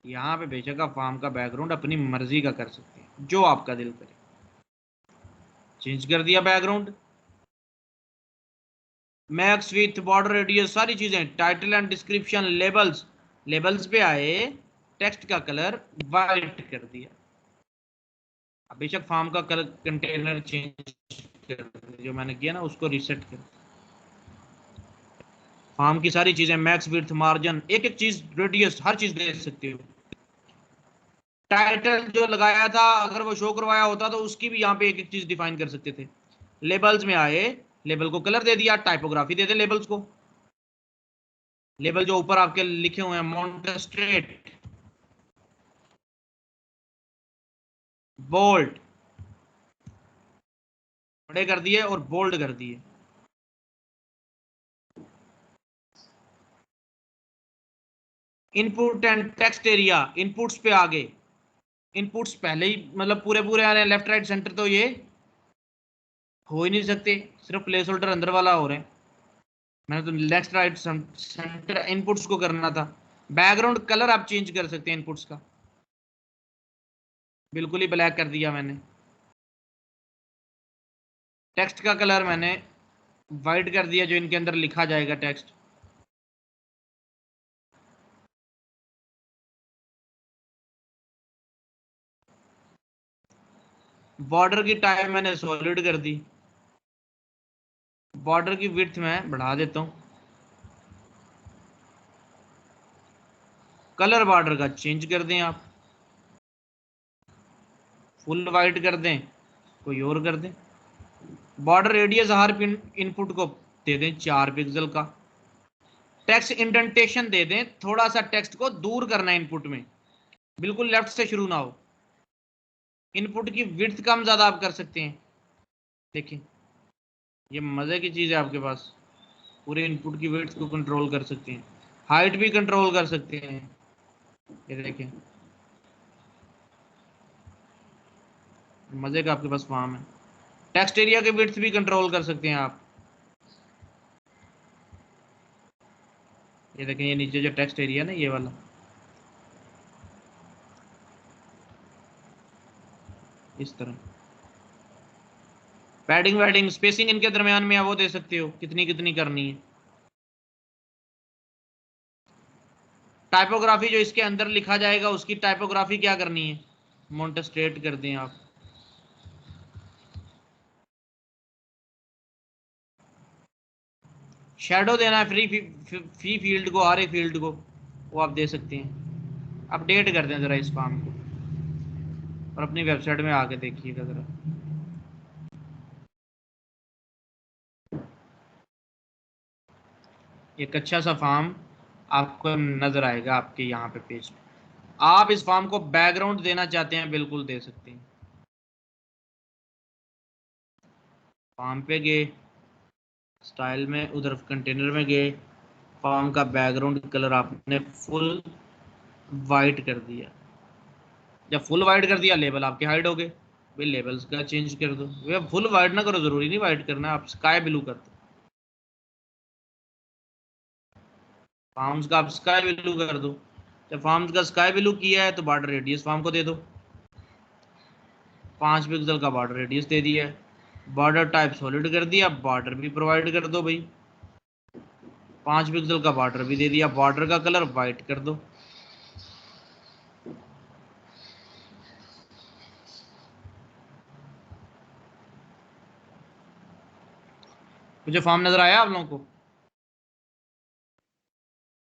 यहाँ पे बेशक आप फॉर्म का बैकग्राउंड अपनी मर्जी का कर सकते हैं, जो आपका दिल करे। चेंज कर दिया background, max with border radius सारी चीजें, title and description, labels, labels पे आए, टेक्स्ट का कलर वाइट कर दिया। अब बेशक फॉर्म का कलर कंटेनर चेंज कर, जो मैंने किया ना उसको रीसेट कर। फॉर्म की सारी चीजें, मैक्स विड्थ, मार्जिन, एक एक चीज, रेडियस, हर चीज दे सकते हो। टाइटल जो लगाया था अगर वो शो करवाया होता तो उसकी भी यहाँ पे एक एक चीज डिफाइन कर सकते थे। लेबल्स में आए, लेबल को कलर दे दिया, टाइपोग्राफी दे दे लेबल्स को। लेबल जो ऊपर आपके लिखे हुए हैं, मॉन्टेस्ट्रेट, बोल्ड, बड़े कर दिए और बोल्ड कर दिए। Input and text area, inputs पे आगे, इनपुट्स पहले ही मतलब पूरे पूरे आ रहे हैं, लेफ्ट राइट सेंटर तो ये हो ही नहीं सकते, सिर्फ प्लेस होल्डर अंदर वाला हो रहे हैं। मैंने तो लेफ्ट राइट सेंटर इनपुट्स को करना था। बैकग्राउंड कलर आप चेंज कर सकते हैं इनपुट्स का, बिल्कुल ही ब्लैक कर दिया मैंने। टेक्स्ट का कलर मैंने वाइट कर दिया, जो इनके अंदर लिखा जाएगा टेक्स्ट। बॉर्डर की टाइप मैंने सॉलिड कर दी, बॉर्डर की विड्थ मैं बढ़ा देता हूं, कलर बॉर्डर का चेंज कर दें आप, फुल वाइट कर दें, कोई और कर दें। बॉर्डर रेडियस हर इनपुट को दे दें 4 पिक्सल का। टेक्स्ट इंडेंटेशन दे दें, थोड़ा सा टेक्स्ट को दूर करना है इनपुट में, बिल्कुल लेफ्ट से शुरू ना हो। इनपुट की विड्थ कम ज्यादा आप कर सकते हैं। देखिए ये मजे की चीज है आपके पास, पूरे इनपुट की विड्थ को कंट्रोल कर सकते हैं, हाइट भी कंट्रोल कर सकते हैं। ये देखिए मजे का आपके पास फॉर्म है। टेक्स्ट एरिया के विड्थ भी कंट्रोल कर सकते हैं आप। ये देखें, ये नीचे जो टेक्स्ट एरिया ना, ये वाला, इस तरह पैडिंग वैडिंग स्पेसिंग इनके दरमियान में वो दे सकते हो, कितनी कितनी करनी है। टाइपोग्राफी जो इसके अंदर लिखा जाएगा उसकी टाइपोग्राफी क्या करनी है, मॉन्टेस्ट्रेट कर दें आप। शैडो देना है फ्री फील्ड को, हर एक फील्ड को, वो आप दे सकते हैं। अपडेट कर दें जरा इस फॉर्म को और अपनी वेबसाइट में आके देखिएगा जरा। एक अच्छा सा फॉर्म आपको नजर आएगा आपके यहाँ पे पेज पे। आप इस फॉर्म को बैकग्राउंड देना चाहते हैं, बिल्कुल दे सकते हैं। फॉर्म पे गए, स्टाइल में, उधर कंटेनर में गए, फॉर्म का बैकग्राउंड कलर आपने फुल वाइट कर दिया। जब फुल वाइट कर दिया, लेबल आपके हाइड हो गए। भाई लेबल्स का चेंज कर दो, फुल वाइट ना करो, जरूरी नहीं वाइट करना, आप स्काई ब्लू कर दो। फार्म्स का आप स्काई ब्लू कर दो। जब फार्म्स का स्काई ब्लू किया है तो बॉर्डर रेडियस फार्म को दे दो, 5 पिक्सल का बॉर्डर रेडियस दे दिया है। बॉर्डर टाइप सॉलिड कर दिया, बॉर्डर भी प्रोवाइड कर दो भाई, 5 पिक्सल का बॉर्डर भी दे दिया। बॉर्डर का कलर वाइट कर दो। मुझे फॉर्म नजर आया आप लोगों को?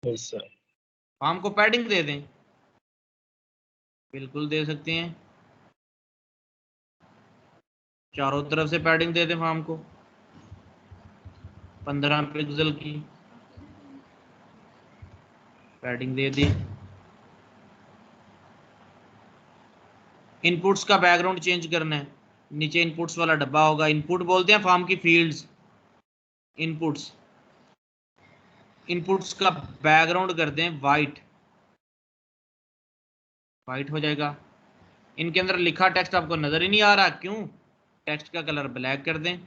Yes sir. फॉर्म को पैडिंग दे दें, बिल्कुल दे सकते हैं, चारों तरफ से पैडिंग दे दें फॉर्म को 15 पिक्सल की पैडिंग दे दी। इनपुट्स का बैकग्राउंड चेंज करना है, नीचे इनपुट्स वाला डब्बा होगा, इनपुट बोलते हैं फॉर्म की फील्ड्स। इनपुट्स, इनपुट्स का बैकग्राउंड कर दें वाइट, वाइट हो जाएगा। इनके अंदर लिखा टेक्स्ट आपको नजर ही नहीं आ रहा, क्यों? टेक्स्ट का कलर ब्लैक कर दें,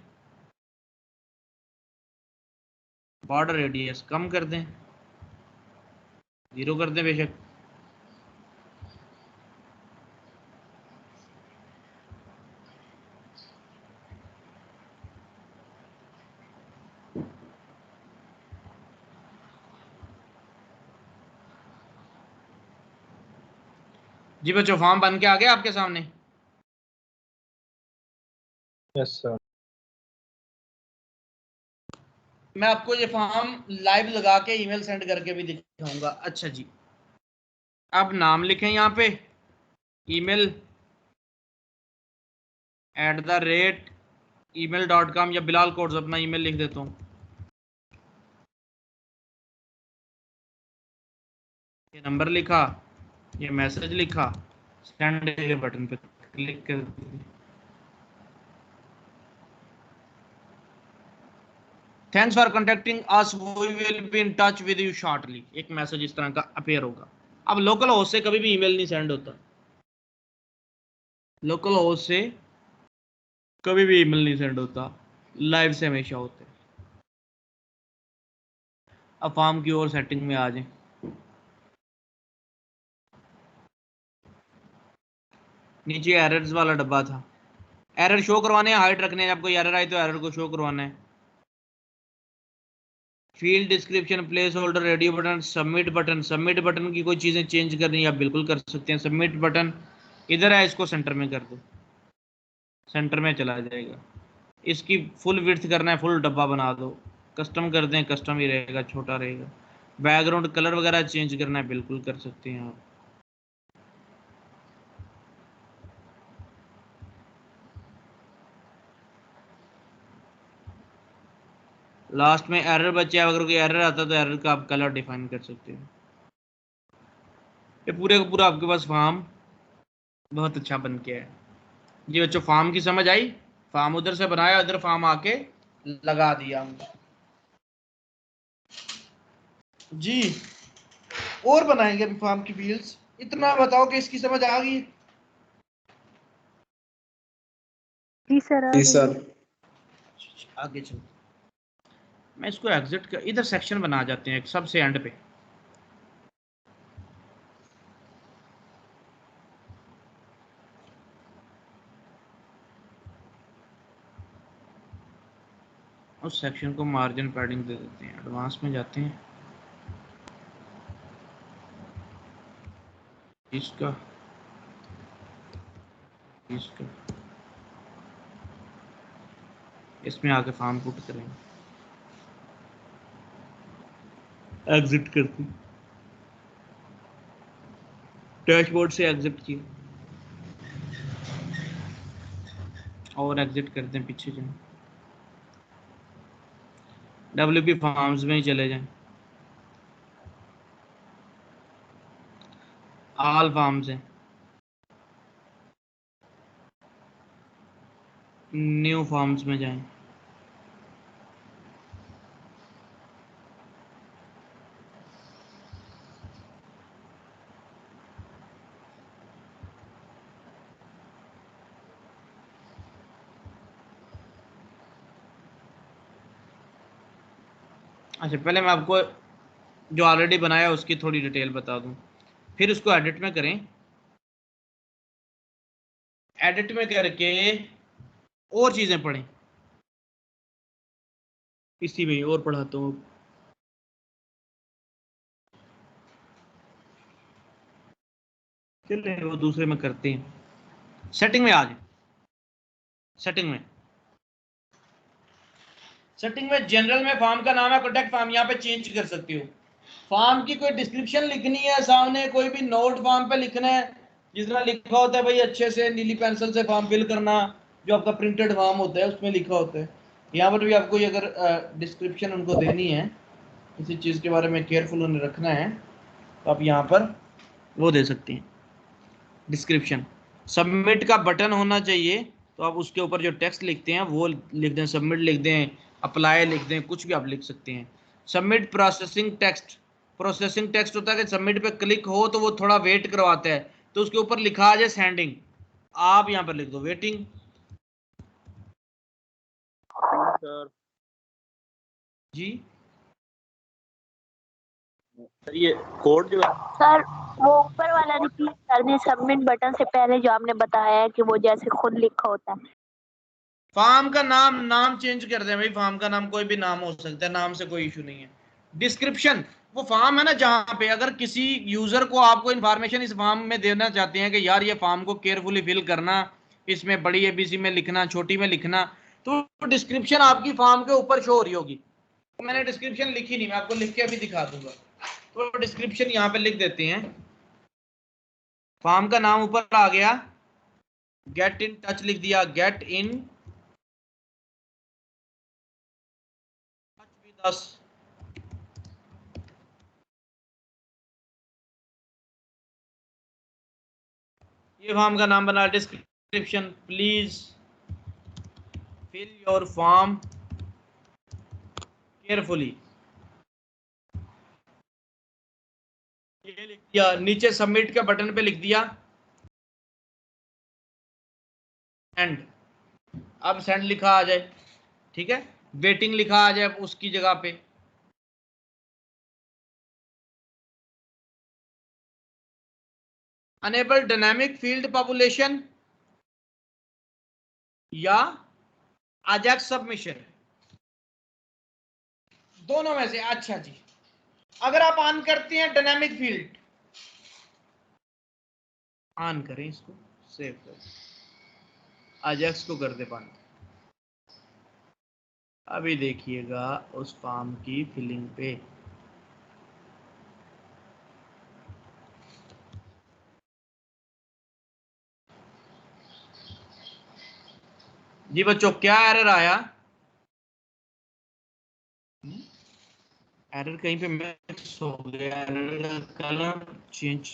बॉर्डर रेडियस कम कर दें, 0 कर दें बेशक। जी बच्चों, फॉर्म बन के आ गया आपके सामने? Yes sir. मैं आपको ये फॉर्म लाइव लगा के ईमेल सेंड करके भी दिखाऊंगा। अच्छा जी, अब नाम लिखें यहाँ पे, email @email.com, या बिलाल कोड्स अपना ईमेल लिख देता हूँ। ये नंबर लिखा, ये मैसेज लिखा, सेंड के बटन पे क्लिक कर दीजिए। Thanks for contacting us, we will be in touch with you shortly. एक मैसेज इस तरह का अपीयर होगा। अब लोकल होस्ट से कभी भी ईमेल नहीं सेंड होता, लोकल होस्ट से कभी भी ईमेल नहीं सेंड होता, लाइव से हमेशा होते। अब फॉर्म की और सेटिंग में आ जाए। नीचे एरर्स वाला डब्बा था, एरर शो करवाने हैं, हाइड रखने हैं। जब कोई एरर आए तो एरर को शो करवाना है। Field description, place holder, radio button, submit button. Submit button की कोई चीज़ें चेंज करनी है आप बिल्कुल कर सकते हैं। सबमिट बटन इधर है, इसको सेंटर में कर दो, सेंटर में चला जाएगा। इसकी फुल विड्थ करना है, फुल डब्बा बना दो। कस्टम कर दें, कस्टम ही रहेगा, छोटा रहेगा। बैकग्राउंड कलर वगैरह चेंज करना है, बिल्कुल कर सकते हैं आप। लास्ट में एरर बचे, अगर कोई एरर आता तो एरर का आप कलर डिफाइन कर सकते हैं। ये पूरे का पूरा आपके पास फॉर्म बहुत अच्छा बन के है। जी बच्चों, फॉर्म की समझ आई? फॉर्म उधर से बनाया, उधर फॉर्म आके लगा दिया हमने। जी, और बनाएंगे अभी फॉर्म की फील्ड्स। इतना बताओ कि इसकी समझ आ गई? जी सर, आ जी गई। सर। आगे चलो, मैं इसको एग्जिट कर, इधर सेक्शन बना जाते हैं एक सबसे एंड पे। उस सेक्शन को मार्जिन पैडिंग दे देते हैं, एडवांस में जाते हैं, इसका इसका इसमें आके फॉर्म पुट करेंगे, एग्जिट करते हैं, डैशबोर्ड से एग्जिट किए और एग्जिट करते हैं, पीछे जाएं, WP फॉर्म्स में ही चले जाएं, ऑल फॉर्म्स हैं, न्यू फॉर्म्स में जाएं, अच्छा पहले मैं आपको जो ऑलरेडी बनाया उसकी थोड़ी डिटेल बता दूं, फिर उसको एडिट में करें। एडिट में करके और चीजें पढ़ें, इसी में और पढ़ाता हूँ। चलिए वो दूसरे में करते हैं। सेटिंग में आ जाए, सेटिंग में जनरल में फॉर्म का नाम है कॉन्टैक्ट फॉर्म, यहाँ पे चेंज कर सकती हो। फॉर्म की कोई डिस्क्रिप्शन लिखनी है सामने, कोई भी नोट फॉर्म पे लिखना है, जिस तरह लिखा होता है भाई अच्छे से नीली पेंसिल से फॉर्म फिल करना, जो आपका प्रिंटेड फॉर्म होता है उसमें लिखा होता है। यहाँ पर भी आपको अगर डिस्क्रिप्शन उनको देनी है, किसी चीज़ के बारे में केयरफुल उन्हें रखना है, तो आप यहाँ पर वो दे सकते हैं डिस्क्रिप्शन। सबमिट का बटन होना चाहिए, तो आप उसके ऊपर जो टेक्स्ट लिखते हैं वो लिख दें, सबमिट लिख दें, अप्लाई लिख दें, कुछ भी आप लिख सकते हैं। Submit processing text, processing text होता है कि सबमिट पे क्लिक हो तो वो थोड़ा वेट करवाता है, तो उसके ऊपर लिखा आ जाए सेंडिंग, आप यहाँ पर लिख दो वेटिंग। सर जी ये कोड जो है सर वो ऊपर वाला रिपीट कर दें, सबमिट बटन से पहले जो आपने बताया है कि वो जैसे खुद लिखा होता है। फॉर्म का नाम चेंज कर दें भाई, फॉर्म का नाम कोई भी नाम हो सकता है, नाम से कोई इशू नहीं है। डिस्क्रिप्शन, वो फॉर्म है ना जहां पे अगर किसी यूजर को आपको इन्फॉर्मेशन इस फॉर्म में देना चाहते हैं कि यार ये फॉर्म को केयरफुली फिल करना, इसमें बड़ी एबीसी में लिखना, छोटी में लिखना, तो डिस्क्रिप्शन आपकी फॉर्म के ऊपर शो हो रही होगी। तो मैंने डिस्क्रिप्शन लिखी नहीं, मैं आपको लिख के अभी दिखा दूंगा। तो डिस्क्रिप्शन यहाँ पे लिख देते हैं, फॉर्म का नाम ऊपर आ गया, गेट इन टच लिख दिया, get in touch with us. ये फॉर्म का नाम बना, description please fill your form carefully, ये लिख दिया। नीचे सबमिट के बटन पे लिख दिया सेंड, अब सेंड लिखा आ जाए, ठीक है, वेटिंग लिखा आ जाए उसकी जगह पे। अनेबल डायनामिक फील्ड पॉपुलेशन या अजैक्स सबमिशन, दोनों में से। अच्छा जी, अगर आप ऑन करते हैं डायनामिक फील्ड, ऑन करें, इसको सेव करें, अजैक्स को कर दे बंद। अभी देखिएगा उस फॉर्म की फिलिंग पे जी बच्चों क्या एरर आया? एरर कहीं पे मिस हो गया, एरर कलर चेंज,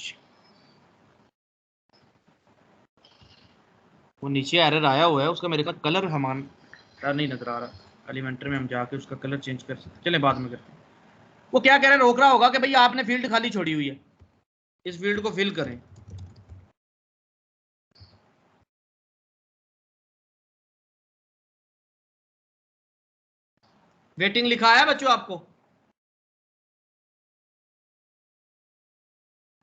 वो नीचे एरर आया हुआ है उसका, मेरे का कलर हमारा नहीं नजर आ रहा। एलिमेंटर में हम जाके उसका कलर चेंज कर सकते, चले बाद में करते हैं। वो क्या कह रहे हैं, रोक रहा होगा कि भाई आपने फील्ड खाली छोड़ी हुई है, इस फील्ड को फिल करें। वेटिंग लिखा है बच्चों आपको?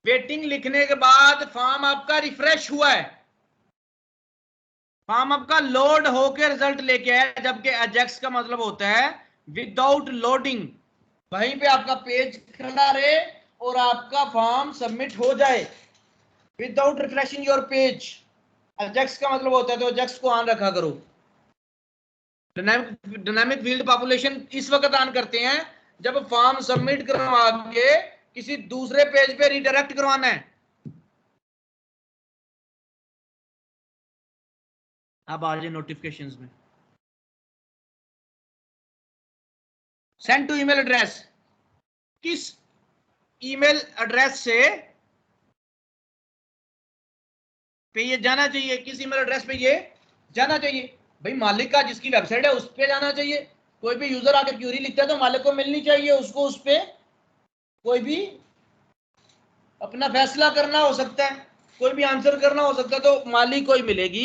वेटिंग लिखने के बाद फॉर्म आपका रिफ्रेश हुआ है, फॉर्म आपका लोड होकर रिजल्ट लेके आया, जबकि अजैक्स का मतलब होता है विदाउट लोडिंग, वहीं पे आपका पेज खड़ा रहे और आपका फॉर्म सबमिट हो जाए without refreshing your page. Ajax का मतलब होता है, तो अजैक्स को ऑन रखा करो। डायनामिक फील्ड पॉपुलेशन इस वक्त ऑन करते हैं जब फॉर्म सबमिट करवा के किसी दूसरे पेज पे रिडायरेक्ट करवाना है। अब आ जाए नोटिफिकेशंस में, सेंड टू ईमेल एड्रेस, किस ईमेल एड्रेस से पे ये जाना चाहिए, किस ईमेल एड्रेस पे ये जाना चाहिए? भाई मालिक का जिसकी वेबसाइट है उस पे जाना चाहिए। कोई भी यूजर आके क्यूरी लिखता है तो मालिक को मिलनी चाहिए, उसको उस पे कोई भी अपना फैसला करना हो सकता है, कोई भी आंसर करना हो सकता है, तो मालिक को ही मिलेगी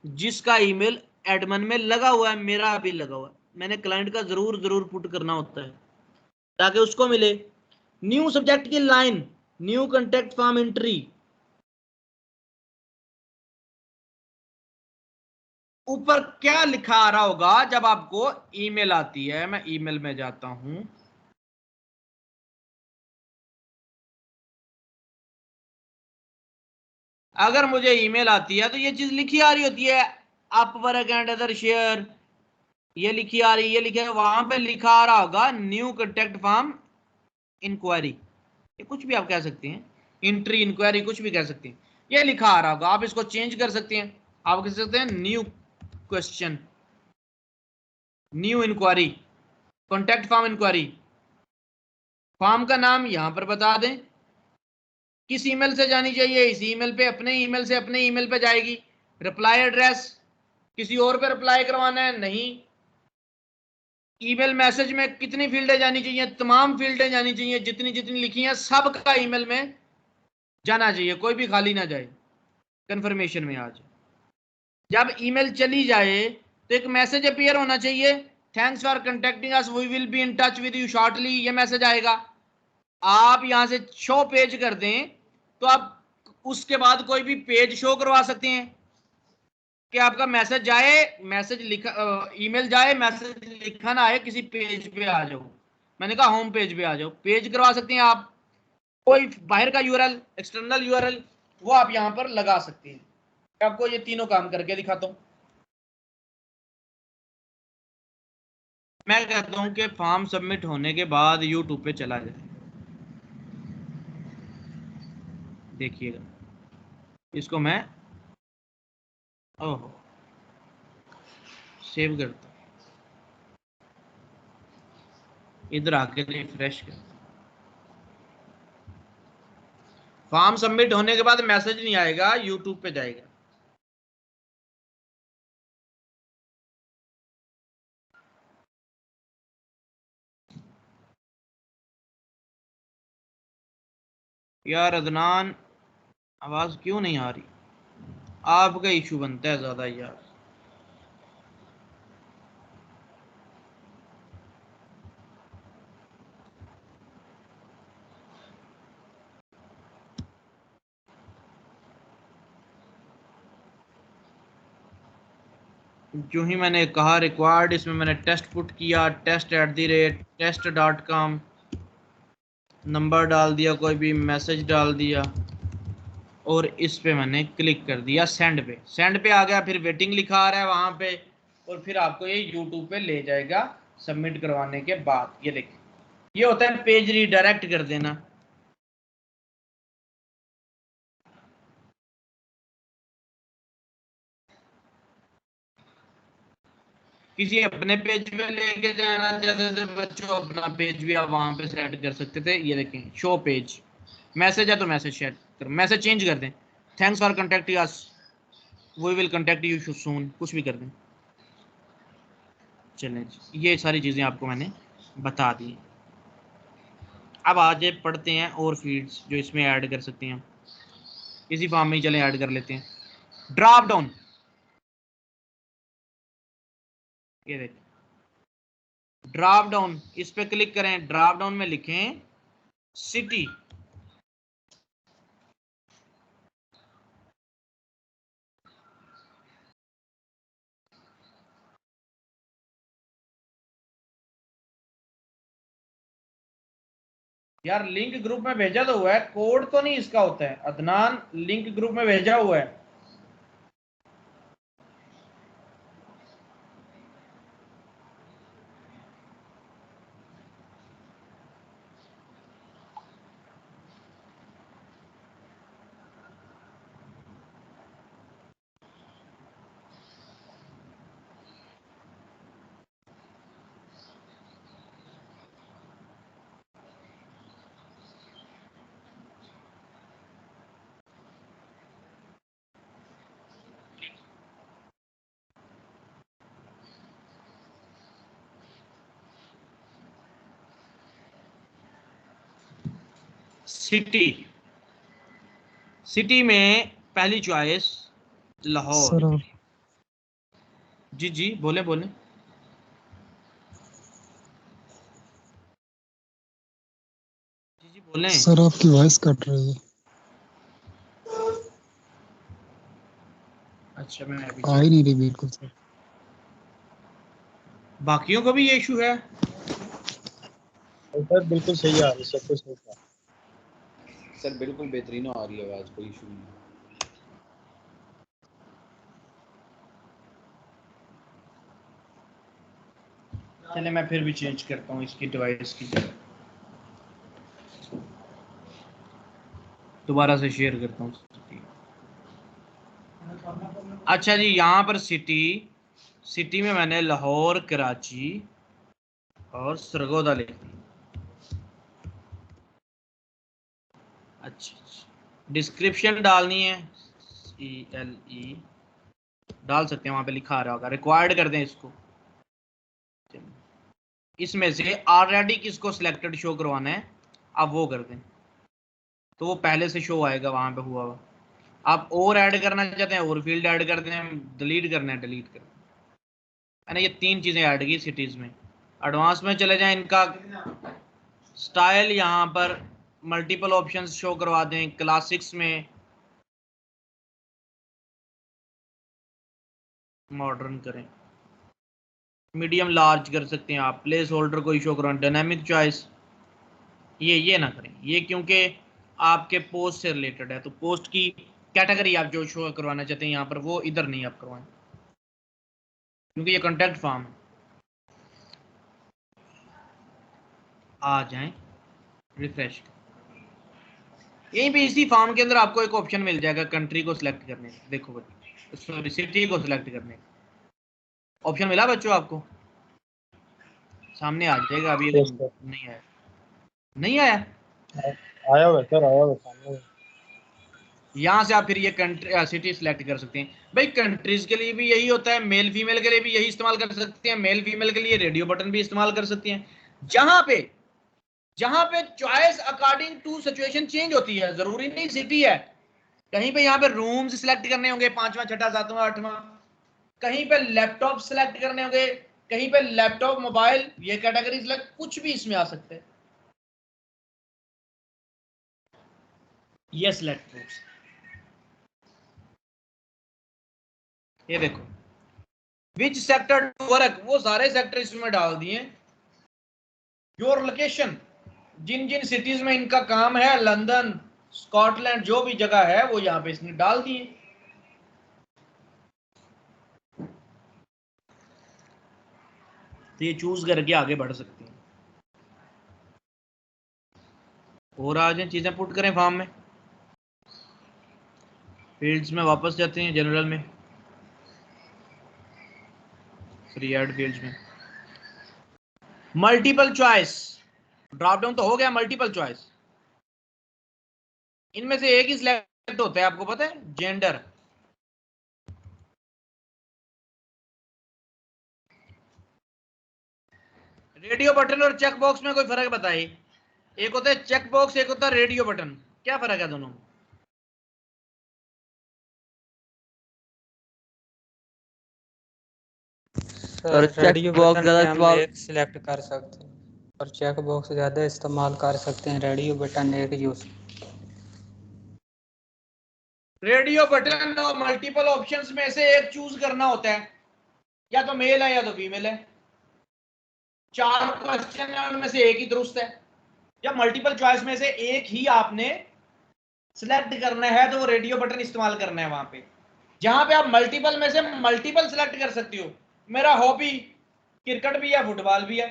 जिसका ईमेल एडमिन में लगा हुआ है। मेरा भी लगा हुआ है, मैंने क्लाइंट का जरूर पुट करना होता है ताकि उसको मिले। न्यू सब्जेक्ट की line, new contact form entry, ऊपर क्या लिखा आ रहा होगा जब आपको ईमेल आती है? मैं ईमेल में जाता हूं, अगर मुझे ईमेल आती है तो ये चीज लिखी आ रही होती है, अपवर्क एंड अदर शेयर, ये लिखी आ रही, ये लिखा है, वहां पे लिखा आ रहा होगा न्यू कॉन्टेक्ट फॉर्म इंक्वायरी, ये कुछ भी आप कह सकते हैं, एंट्री इंक्वायरी कुछ भी कह सकते हैं, ये लिखा आ रहा होगा। आप इसको चेंज कर सकते हैं, आप कह सकते हैं new question, new enquiry, contact form enquiry. Form का नाम यहां पर बता दें, किस ईमेल से जानी चाहिए, इस ईमेल पे, अपने ईमेल से अपने ईमेल पे जाएगी। रिप्लाई एड्रेस किसी और पे रिप्लाई करवाना है नहीं। ईमेल मैसेज में कितनी फील्डें जानी चाहिए? तमाम फील्डें जानी चाहिए, जितनी जितनी लिखी हैं सब का ईमेल में जाना चाहिए, कोई भी खाली ना जाए, कंफर्मेशन में आ जाए। जब ईमेल चली जाए तो एक मैसेज अपीयर होना चाहिए, thanks for contacting us, we will be in touch with you shortly, ये मैसेज आएगा। आप यहां से शो पेज कर दें तो आप उसके बाद कोई भी पेज शो करवा सकते हैं कि आपका मैसेज जाए, मैसेज लिखा, ईमेल जाए, मैसेज लिखा ना आए, किसी पेज पे आ जाओ, मैंने कहा होम पेज पे आ जाओ, पेज करवा सकते हैं आप। कोई बाहर का यूआरएल, एक्सटर्नल यूआरएल, वो आप यहां पर लगा सकते हैं। आपको ये तीनों काम करके दिखाता हूं। मैं कहता हूं कि फॉर्म सबमिट होने के बाद यूट्यूब पे चला जाए, देखिएगा इसको मैं, ओहो, सेव करता हूं, इधर आके रिफ्रेश करता हूं। फॉर्म सबमिट होने के बाद मैसेज नहीं आएगा, यूट्यूब पे जाएगा। यार अदनान, आवाज क्यों नहीं आ रही? आपका इशू बनता है ज्यादा यार। जो ही मैंने कहा रिक्वायर्ड, इसमें मैंने टेस्ट पुट किया, test@test.com, नंबर डाल दिया, कोई भी मैसेज डाल दिया और इस पे मैंने क्लिक कर दिया सेंड पे। सेंड पे आ गया, फिर वेटिंग लिखा आ रहा है वहां पे, और फिर आपको ये यूट्यूब पे ले जाएगा सबमिट करवाने के बाद। ये देखिए, ये होता है पेज रीडायरेक्ट कर देना। किसी अपने पेज पे लेके जाना चाहते थे बच्चों, अपना पेज भी आप वहां पे सेट कर सकते थे। ये देखें, शो पेज, मैसेज है तो मैसेज शेयर कर, मैसेज चेंज कर दें, thanks for contacting us, we will contact you soon, कुछ भी कर दें। चलें, ये सारी चीज़ें आपको मैंने बता दी। अब आज पढ़ते हैं और फील्ड्स जो इसमें ऐड कर सकते हैं। इसी फॉर्म में ही चलें ऐड कर लेते हैं। ड्रॉप डाउन, ये देखें ड्रॉप डाउन, इस पे क्लिक करें, ड्रॉप डाउन में लिखें सिटी, यार लिंक ग्रुप में भेजा तो हुआ है, कोड तो नहीं इसका होता है अदनान, लिंक ग्रुप में भेजा हुआ है। सिटी, सिटी में पहली चॉइस लाहौर। सर जी जी बोले बोले। जी जी जी बोलें। सर आपकी वॉइस कट रही है। अच्छा मैं अभी आ ही नहीं रही बिल्कुल सर। बाकियों को भी ये इशू है? सर बिल्कुल सही आ रही है, सब कुछ सही है। सर बिल्कुल बेहतरीन आ रही है आवाज, कोई इशू नहीं। चले मैं फिर भी चेंज करता हूँ इसकी डिवाइस की जगह, दोबारा से शेयर करता हूँ। अच्छा जी, यहाँ पर सिटी में मैंने लाहौर, कराची और सरगोदा लिख दी। अच्छा, डिस्क्रिप्शन डालनी है, CLE डाल सकते हैं, वहां पे लिखा आ रहा होगा, रिक्वायर्ड कर दें इसको। इसमें से ऑलरेडी किसको सिलेक्टेड शो करवाना है आप वो कर दें, तो वो पहले से शो आएगा वहां पे हुआ हुआ। आप और ऐड करना चाहते हैं और फील्ड ऐड कर दें, डिलीट करना है डिलीट कर दें। मैंने ये 3 चीजें ऐड की सिटीज में। एडवांस में चले जाएं, इनका स्टाइल यहाँ पर मल्टीपल ऑप्शंस शो करवा दें। क्लासिक्स में मॉडर्न करें, मीडियम लार्ज कर सकते हैं आप, प्लेस होल्डर कोई शो करवाएं, डायनामिक चॉइस ये ना करें, ये क्योंकि आपके पोस्ट से रिलेटेड है, तो पोस्ट की कैटेगरी आप जो शो करवाना चाहते हैं यहाँ पर वो इधर नहीं आप करवाएं, क्योंकि ये कॉन्टैक्ट फॉर्म है। आ जाएं, रिफ्रेश, यहीं पे इसी फॉर्म के अंदर आपको एक ऑप्शन मिल जाएगा कंट्री को सिलेक्ट करने का। देखो बच्चों, सॉरी सिटी को सिलेक्ट करने का ऑप्शन मिला बच्चों आपको, सामने आ जाएगा। अभी Yes, sir. नहीं आया, नहीं आया। आया हुआ है सर, आया हुआ है सामने। यहाँ से आप फिर ये कंट्री सिटी सिलेक्ट कर सकते हैं। भाई कंट्रीज के लिए भी यही होता है, मेल फीमेल के लिए भी यही इस्तेमाल कर सकते हैं। मेल फीमेल के लिए रेडियो बटन भी इस्तेमाल कर सकते हैं। जहां पे choice according to situation change होती है, जरूरी नहीं सिटी है। कहीं पे यहाँ पे रूम्स सिलेक्ट करने होंगे, 5वां 6वां 7वां 8वां, कहीं पे लैपटॉप सिलेक्ट करने होंगे, कहीं पे लैपटॉप मोबाइल, ये कैटेगरी सिलेक्ट, कुछ भी इसमें आ सकते हैं। ये सिलेक्ट रूम्स, ये देखो विच सेक्टर टू वर्क, वो सारे सेक्टर इसमें डाल दिए। योर लोकेशन, जिन जिन सिटीज में इनका काम है, लंदन, स्कॉटलैंड, जो भी जगह है वो यहाँ पे इसने डाल दिए। तो ये चूज करके आगे बढ़ सकते हैं। और आ जाए चीजें पुट करें फॉर्म में, फील्ड्स में वापस जाते हैं, जनरल में, फ्री ऐड फील्ड्स में, मल्टीपल चॉइस, ड्रॉप डाउन तो हो गया मल्टीपल चॉइस। इनमें से एक ही सिलेक्ट होता है, आपको पता है, जेंडर। रेडियो बटन और चेक बॉक्स में कोई फर्क बताइए। एक होता है चेक बॉक्स, एक होता है रेडियो बटन, क्या फर्क है दोनों में? सर चेक बॉक्स ज़्यादा इस्तेमाल एक सिलेक्ट कर सकते हैं और चेक बॉक्स ज़्यादा इस्तेमाल कर सकते हैं, रेडियो बटन एक यूज। रेडियो बटन और मल्टीपल ऑप्शंस में से एक चूज करना होता है, या तो मेल है या तो फीमेल है। 4 क्वेश्चन है, उनमें से एक ही दुरुस्त है। या मल्टीपल चॉइस में से एक ही आपने सिलेक्ट करना है, तो वो रेडियो बटन इस्तेमाल करना है वहां पे। जहां पे आप मल्टीपल में से मल्टीपल सिलेक्ट कर सकते हो, मेरा हॉबी क्रिकेट भी है, फुटबॉल भी है,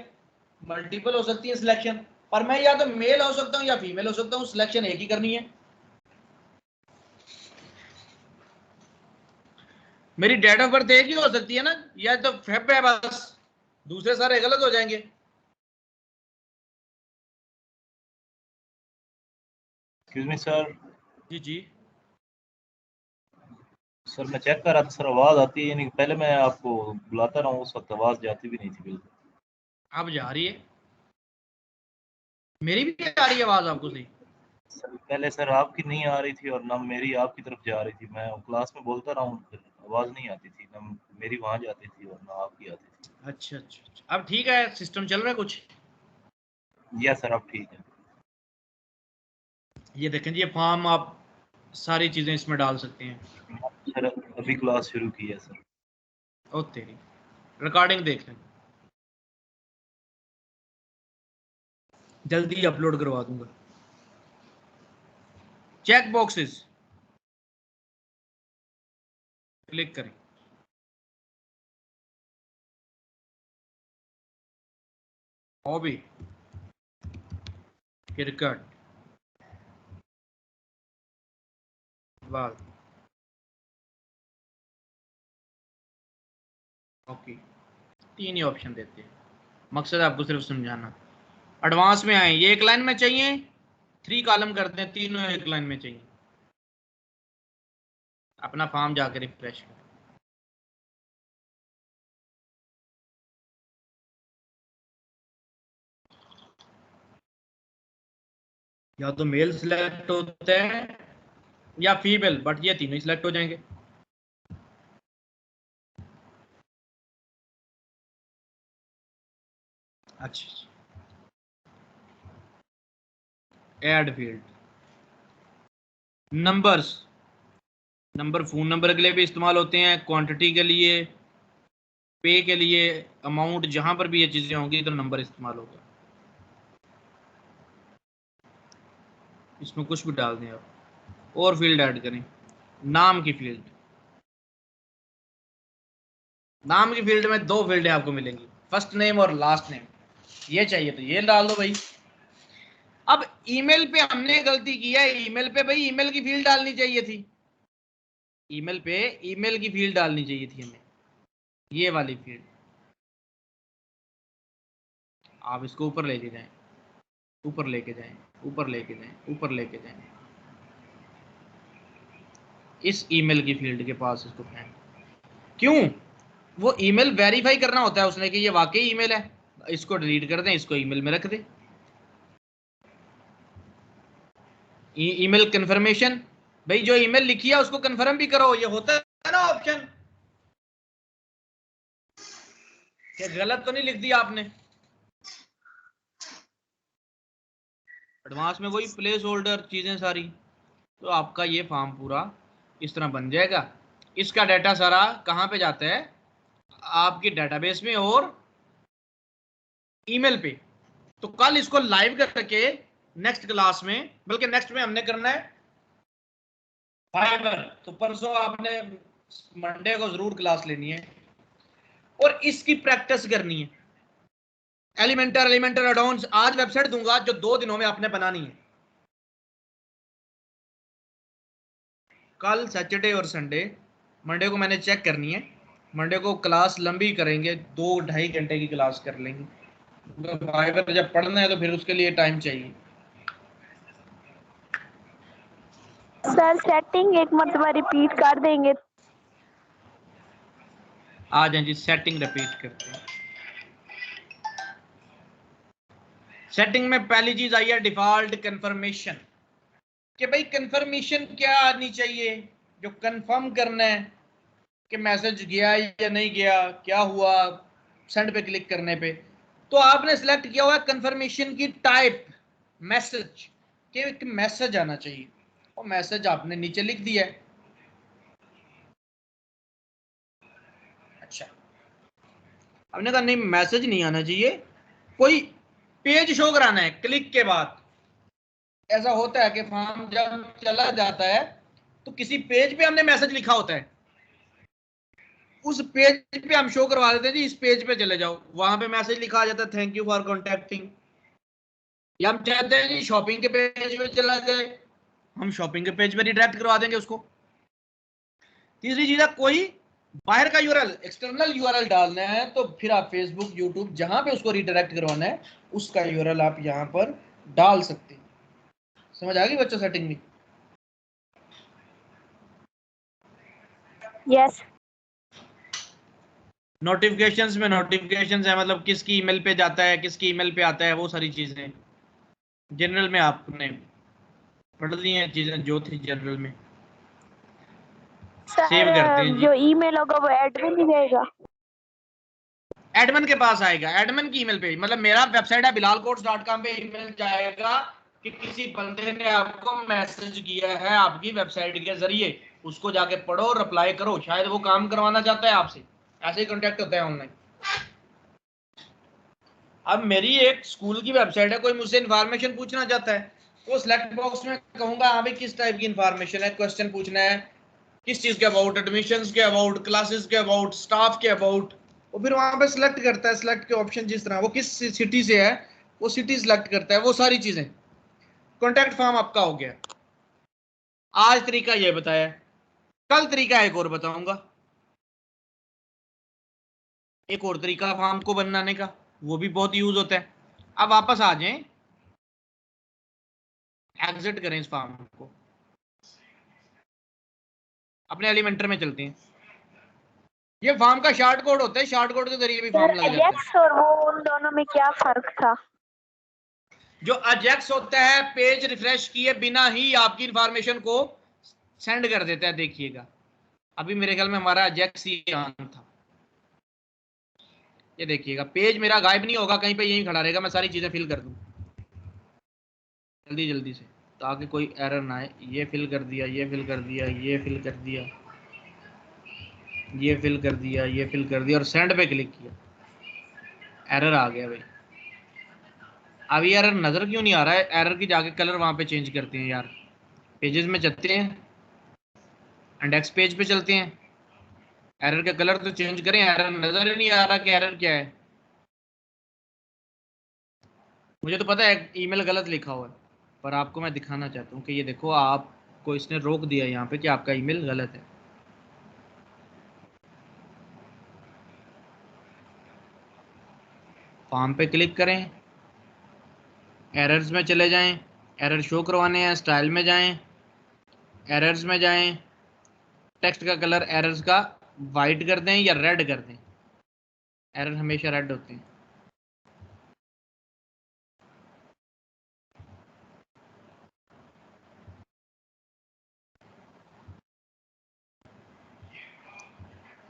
मल्टीपल हो सकती है सिलेक्शन, पर मैं या तो मेल हो सकता हूं या फीमेल हो सकता हूं, सिलेक्शन एक ही करनी है। मेरी डेट ऑफ बर्थ एक ही हो सकती है ना, या तो फेब है बस, दूसरे सारे गलत हो जाएंगे। Excuse me sir. जी जी सर मैं चेक कर रहा था सर, आवाज आती है, यानी पहले मैं आपको बुलाता रहा हूँ उस वक्त आवाज जाती भी नहीं थी बिल्कुल। अब जा रही है, मेरी भी आ रही है आवाज आपको सही? सर पहले सर आपकी नहीं आ रही थी और ना मेरी आपकी तरफ जा रही थी। मैं क्लास में बोलता रहा हूँ, आवाज नहीं आती थी, ना मेरी वहां जाती थी और ना आपकी आती थी। अच्छा अच्छा अच्छा, अब ठीक है, सिस्टम चल रहा है कुछ? यस सर अब ठीक है। ये देखें जी, ये फॉर्म आप सारी चीजें इसमें डाल सकते हैं। सर अभी क्लास शुरू की है सर। ओ तेरी, रिकॉर्डिंग देख लें, जल्दी अपलोड करवा दूंगा। चेक बॉक्सेस क्लिक करें, हॉबी, क्रिकेट, बाल, ओके, 3 ही ऑप्शन देते हैं, मकसद आपको सिर्फ समझाना। एडवांस में आए, ये एक लाइन में चाहिए, 3 कॉलम करते हैं, तीनों एक लाइन में चाहिए। अपना फॉर्म जाकर रिफ्रेश करें। या तो मेल सिलेक्ट होता है या फीमेल, बट ये तीनों ही सिलेक्ट हो जाएंगे। अच्छा, add field, numbers, number phone number के लिए भी इस्तेमाल होते हैं, क्वांटिटी के लिए, पे के लिए, अमाउंट, जहां पर भी ये चीजें होंगी तो नंबर इस्तेमाल होगा। इसमें कुछ भी डाल दें आप। और फील्ड ऐड करें, नाम की फील्ड, नाम की फील्ड में 2 फील्डें आपको मिलेंगी, फर्स्ट नेम और लास्ट नेम। ये चाहिए तो ये डाल दो भाई। अब ईमेल पे हमने गलती की है, ईमेल पे भाई ईमेल की फील्ड डालनी चाहिए थी, ईमेल पे ईमेल की फील्ड डालनी चाहिए थी हमें, ये वाली फील्ड। आप इसको ऊपर लेके जाएं, ऊपर लेके जाएं, ऊपर लेके जाएं, ऊपर लेके जाएं, इस ईमेल की फील्ड के पास इसको फेंक। क्यों? वो ईमेल वेरीफाई करना होता है उसने कि ये वाकई ईमेल है। इसको डिलीट कर दें, इसको ईमेल में रख दें। ईमेल कंफर्मेशन, भाई जो ईमेल लिखी है उसको कंफर्म भी करो, ये होता है ना ऑप्शन। क्या गलत तो नहीं लिख दिया आपने? एडवांस में कोई प्लेस होल्डर चीजें सारी, तो आपका ये फॉर्म पूरा इस तरह बन जाएगा। इसका डाटा सारा कहां पे जाता है? आपकी डेटाबेस में और ईमेल पे। तो कल इसको लाइव करके नेक्स्ट क्लास में, बल्कि नेक्स्ट में हमने करना है फाइबर, तो परसों आपने मंडे को जरूर क्लास लेनी है और इसकी प्रैक्टिस करनी है। एलिमेंटर एडवांस आज वेबसाइट दूंगा जो 2 दिनों में आपने बनानी है। कल सैटरडे और संडे, मंडे को मैंने चेक करनी है, मंडे को क्लास लंबी करेंगे, 2-2.5 घंटे की क्लास कर लेंगे। फाइबर जब पढ़ना है तो फिर उसके लिए टाइम चाहिए। सर सेटिंग एक मरतबा रिपीट कर देंगे? आ जाए जी, सेटिंग रिपीट करते हैं। सेटिंग में पहली चीज आई है डिफॉल्ट कंफर्मेशन, कि भाई कंफर्मेशन क्या आनी चाहिए, जो कंफर्म करना है कि मैसेज गया या नहीं गया, क्या हुआ सेंड पे क्लिक करने पे। तो आपने सिलेक्ट किया हुआ है कंफर्मेशन की टाइप, मैसेज, कि एक मैसेज आना चाहिए, और मैसेज आपने नीचे लिख दिया है। अच्छा, आपने कहा नहीं मैसेज नहीं आना चाहिए, कोई पेज शो कराना है क्लिक के बाद। ऐसा होता है कि फॉर्म जब चला जाता है तो किसी पेज पे हमने मैसेज लिखा होता है, उस पेज पे हम शो करवा देते हैं जी, इस पेज पे चले जाओ, वहां पे मैसेज लिखा आ जाता है थैंक यू फॉर कॉन्टेक्टिंग। या हम चाहते हैं जी शॉपिंग के पेज पे चला जाए, हम शॉपिंग के पेज पे रिडायरेक्ट करवा देंगे उसको। तीसरी चीज है कोई बाहर का यूआरएल, एक्सटर्नल यूआरएल डालना है तो फिर आप फेसबुक, यूट्यूब, जहां पे उसको रिडायरेक्ट करवाना है उसका यूआरएल आप यहां पर डाल सकते हैं। समझ आ गई बच्चों सेटिंग में? यस। नोटिफिकेशंस में नोटिफिकेशंस है, मतलब किसकी ईमेल पे जाता है, किसकी ईमेल पे आता है, वो सारी चीजें जनरल में आपने पढ़ ली हैं, चीजें जो थी जनरल में। सेव करते हैं जी, जो ईमेल होगा वो एडमिन ही देगा? एडमिन के पास आएगा, एडमिन की ईमेल पे, मतलब मेरा वेबसाइट है bilalcodes.com पे ईमेल जाएगा कि किसी बंदे ने आपको मैसेज किया है आपकी वेबसाइट के जरिए, उसको जाके पढ़ो, रिप्लाई करो, शायद वो काम करवाना चाहता है आपसे। ऐसे ही कॉन्टेक्ट होता है ऑनलाइन। अब मेरी एक स्कूल की वेबसाइट है, कोई मुझसे इन्फॉर्मेशन पूछना चाहता है, तो सिलेक्ट बॉक्स में कहूंगा हाँ भाई किस टाइप की इन्फॉर्मेशन है, क्वेश्चन पूछना है किस चीज के अबाउट, एडमिशंस के अबाउट, क्लासेस के अबाउट, स्टाफ के अबाउट, वो फिर वहां पे सिलेक्ट करता है, सिलेक्ट के ऑप्शन जिस तरह, वो किस सिटी से है वो सिटी सिलेक्ट करता है, वो सारी चीजें। कॉन्टैक्ट फॉर्म आपका हो गया। आज तरीका ये बताया, कल तरीका एक और बताऊंगा, एक और तरीका फॉर्म को बनाने का, वो भी बहुत यूज होता है। अब वापस आ जाएं, एग्जिट करें इस फॉर्म को, अपने एलिमेंटर में चलते हैं। ये फॉर्म का शॉर्ट कोड होता है, शॉर्ट कोड के जरिए भी फॉर्म लग जाता है। अजेक्स और वो उन दोनों में क्या फर्क था? जो अजेक्स होता है पेज रिफ्रेश किए बिना ही आपकी इंफॉर्मेशन को सेंड कर देता है। देखिएगा अभी मेरे ख्याल में हमारा अजेक्स ही ऑन था, ये देखिएगा पेज मेरा गायब नहीं होगा, कहीं पे यहीं खड़ा रहेगा, मैं सारी चीजें फिल कर दूं जल्दी जल्दी से ताकि कोई एरर ना आए। ये फिल कर दिया, ये फिल कर दिया, ये फिल कर दिया, ये फिल कर दिया, ये फिल कर दिया और सेंड पे क्लिक किया, एरर आ गया भाई। अब ये एरर नजर क्यों नहीं आ रहा है? एरर की जाके कलर वहां पे चेंज करते हैं यार, पेजेस में चलते हैं, इंडेक्स पेज पे चलते हैं, एरर का कलर तो चेंज करें, एरर नजर ही नहीं आ रहा कि एरर क्या है। मुझे तो पता है ईमेल गलत लिखा हुआ है, पर आपको मैं दिखाना चाहता हूँ कि ये देखो आपको इसने रोक दिया यहाँ पे कि आपका ईमेल गलत है। फॉर्म पे क्लिक करें, एरर्स में चले जाएं, एरर शो करवाने हैं, स्टाइल में जाएं, एरर्स में जाएं, टेक्स्ट का कलर एरर्स का वाइट कर दें या रेड कर दें, एरर हमेशा रेड होते हैं।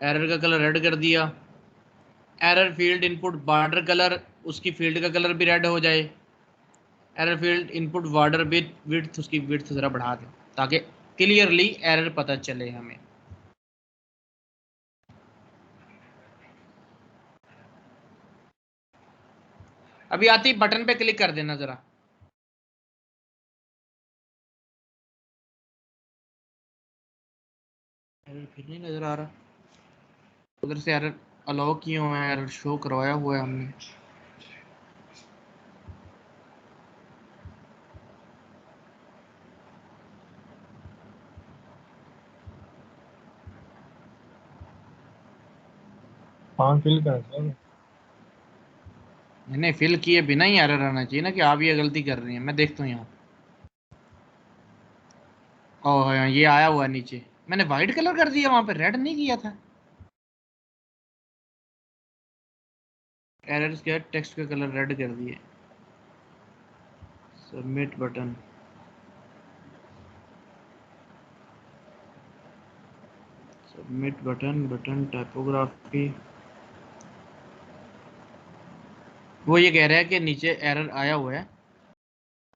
एरर का कलर रेड कर दिया, error field input border colour, उसकी फील्ड का कलर भी रेड हो जाए। Error field input border width, उसकी विड्थ जरा बढ़ा दें ताकि क्लियरली एरर पता चले हमें। अभी आती बटन पे क्लिक कर देना जरा, एरर फिर नहीं नजर आ रहा, उधर से एरर अलाउ किए हुए हैं, एरर शो करवाया हुआ है हमने। फॉर्म फिल कर सर। नहीं फिल किए बिना ही एरर आना चाहिए ना कि आप ये गलती कर रही हैं। मैं देखता हूँ यहाँ, ओह ये आया हुआ है नीचे, मैंने वाइट कलर कर दिया, वहां पे रेड नहीं किया था। एरर्स क्या, टेक्स्ट का कलर रेड कर दिए। Submit button, submit button, button typography, वो ये कह रहा है कि नीचे एरर आया हुआ है,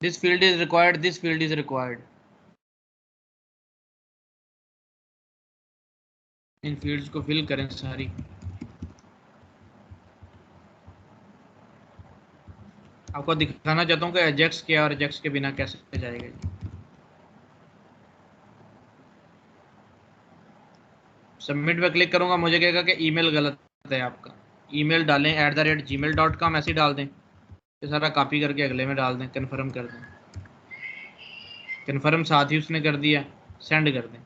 this field is required, this field is required. In fields को फिल करें सारी। आपको दिखाना चाहता हूँ कि एजेक्स क्या और एजेक्स के बिना कैसे जाएगा। सबमिट पे क्लिक करूंगा, मुझे कहेगा कि ईमेल गलत है आपका, ईमेल डालें @gmail.com, ऐसे ही डाल दें, ये सारा कॉपी करके अगले में डाल दें, कन्फर्म कर दें, कन्फर्म साथ ही उसने कर दिया, सेंड कर दें।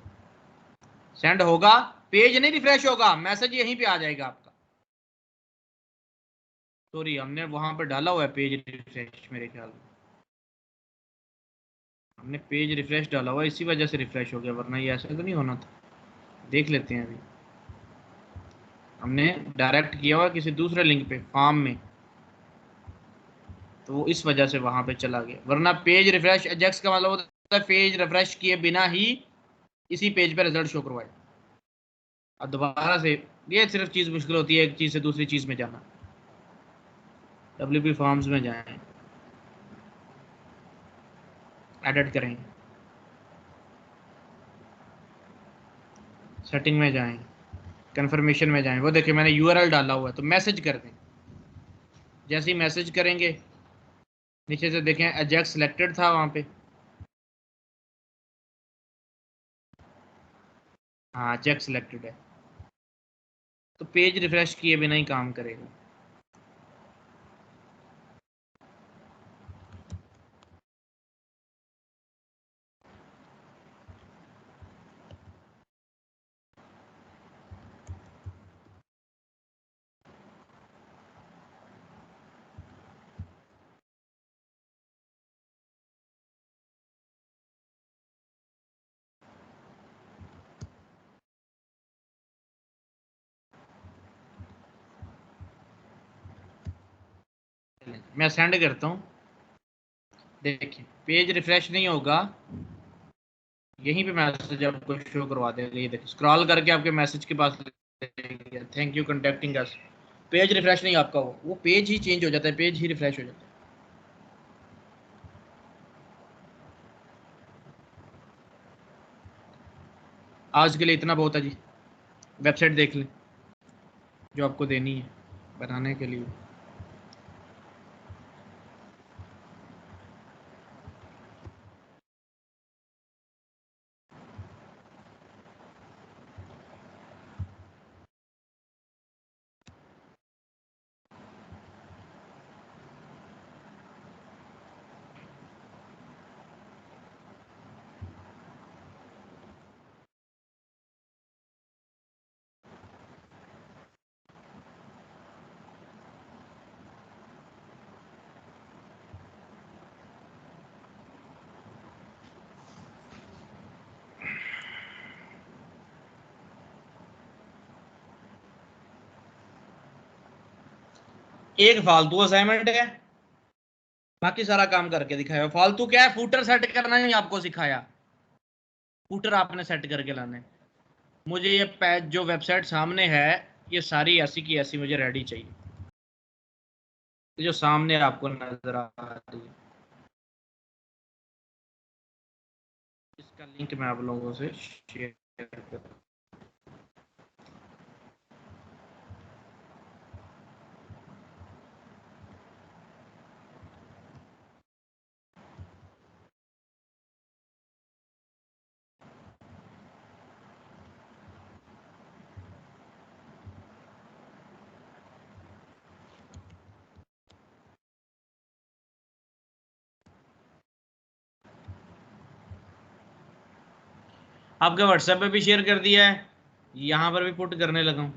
सेंड होगा, पेज नहीं रिफ्रेश होगा, मैसेज यहीं पे आ जाएगा आपका। सॉरी हमने वहां पे डाला हुआ है पेज रिफ्रेश, मेरे ख्याल में हमने पेज रिफ्रेश डाला हुआ है, इसी वजह से रिफ्रेश हो गया, वरना ये ऐसा तो नहीं होना था। देख लेते हैं, अभी हमने डायरेक्ट किया हुआ किसी दूसरे लिंक पे फॉर्म में, तो वो इस वजह से वहां पे चला गया, वरना पेज रिफ्रेश एजेक्स का मतलब होता है पेज रिफ्रेश किए बिना ही इसी पेज पे रिजल्ट शो करवाए। अब दोबारा से ये सिर्फ चीज़ मुश्किल होती है, एक चीज़ से दूसरी चीज़ में जाना। WP फॉर्म्स में जाएं, एडिट करेंगे, सेटिंग में जाएं, कंफर्मेशन में जाएं, वो देखिए मैंने यूआरएल डाला हुआ है, तो मैसेज कर दें। जैसे ही मैसेज करेंगे नीचे से देखें एजेक्स सिलेक्टेड था वहाँ पे, हाँ चेक सिलेक्टेड है, तो पेज रिफ्रेश किए बिना ही काम करेगा। मैं सेंड करता हूँ, देखिए पेज रिफ्रेश नहीं होगा, यहीं पे मैसेज आपको शो करवा देगा। ये देखिए स्क्रॉल करके आपके मैसेज के पास, thank you contacting us. Page refresh नहीं आपका, वो पेज ही चेंज हो जाता है, पेज ही रिफ्रेश हो जाता है। आज के लिए इतना बहुत है जी, वेबसाइट देख लें जो आपको देनी है बनाने के लिए। एक फालतू असाइनमेंट है, बाकी सारा काम करके दिखाया। फालतू क्या है, फूटर सेट करना नहीं आपको सिखाया, फूटर आपने सेट करके लाना है। मुझे ये पैज जो वेबसाइट सामने है ये सारी ऐसी की ऐसी मुझे रेडी चाहिए, जो सामने आपको नजर आ रही है। इसका लिंक मैं आप लोगों से शेयर कर, आपके व्हाट्सएप पे भी शेयर कर दिया है, यहाँ पर भी पुट करने लगा हूँ।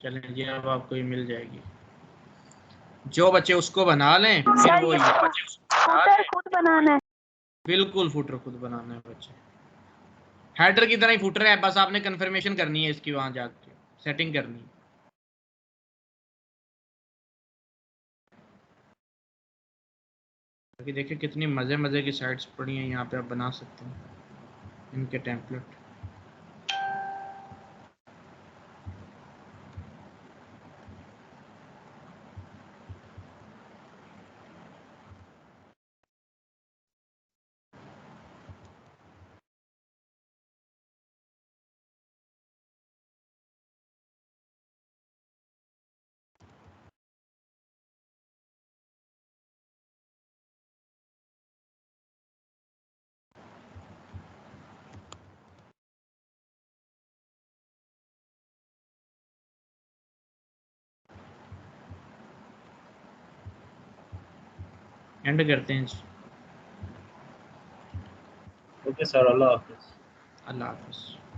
चलें जी, अब आपको ये मिल जाएगी। जो बच्चे उसको बना लें फिर सर वो ये फूटर खुद बनाना है। बिल्कुल फूटर खुद बनाना है बच्चे, हेडर की तरह ही फूटर है, बस आपने कंफर्मेशन करनी है इसकी, वहां जाके सेटिंग करनी है। बाकी देखिए कितनी मजे मजे की साइट्स पड़ी हैं यहाँ पे, आप बना सकते हैं इनके टेम्पलेट। एंड करते हैं। ओके सर, अल्लाह हाफिज़। अल्लाह हाफिज़।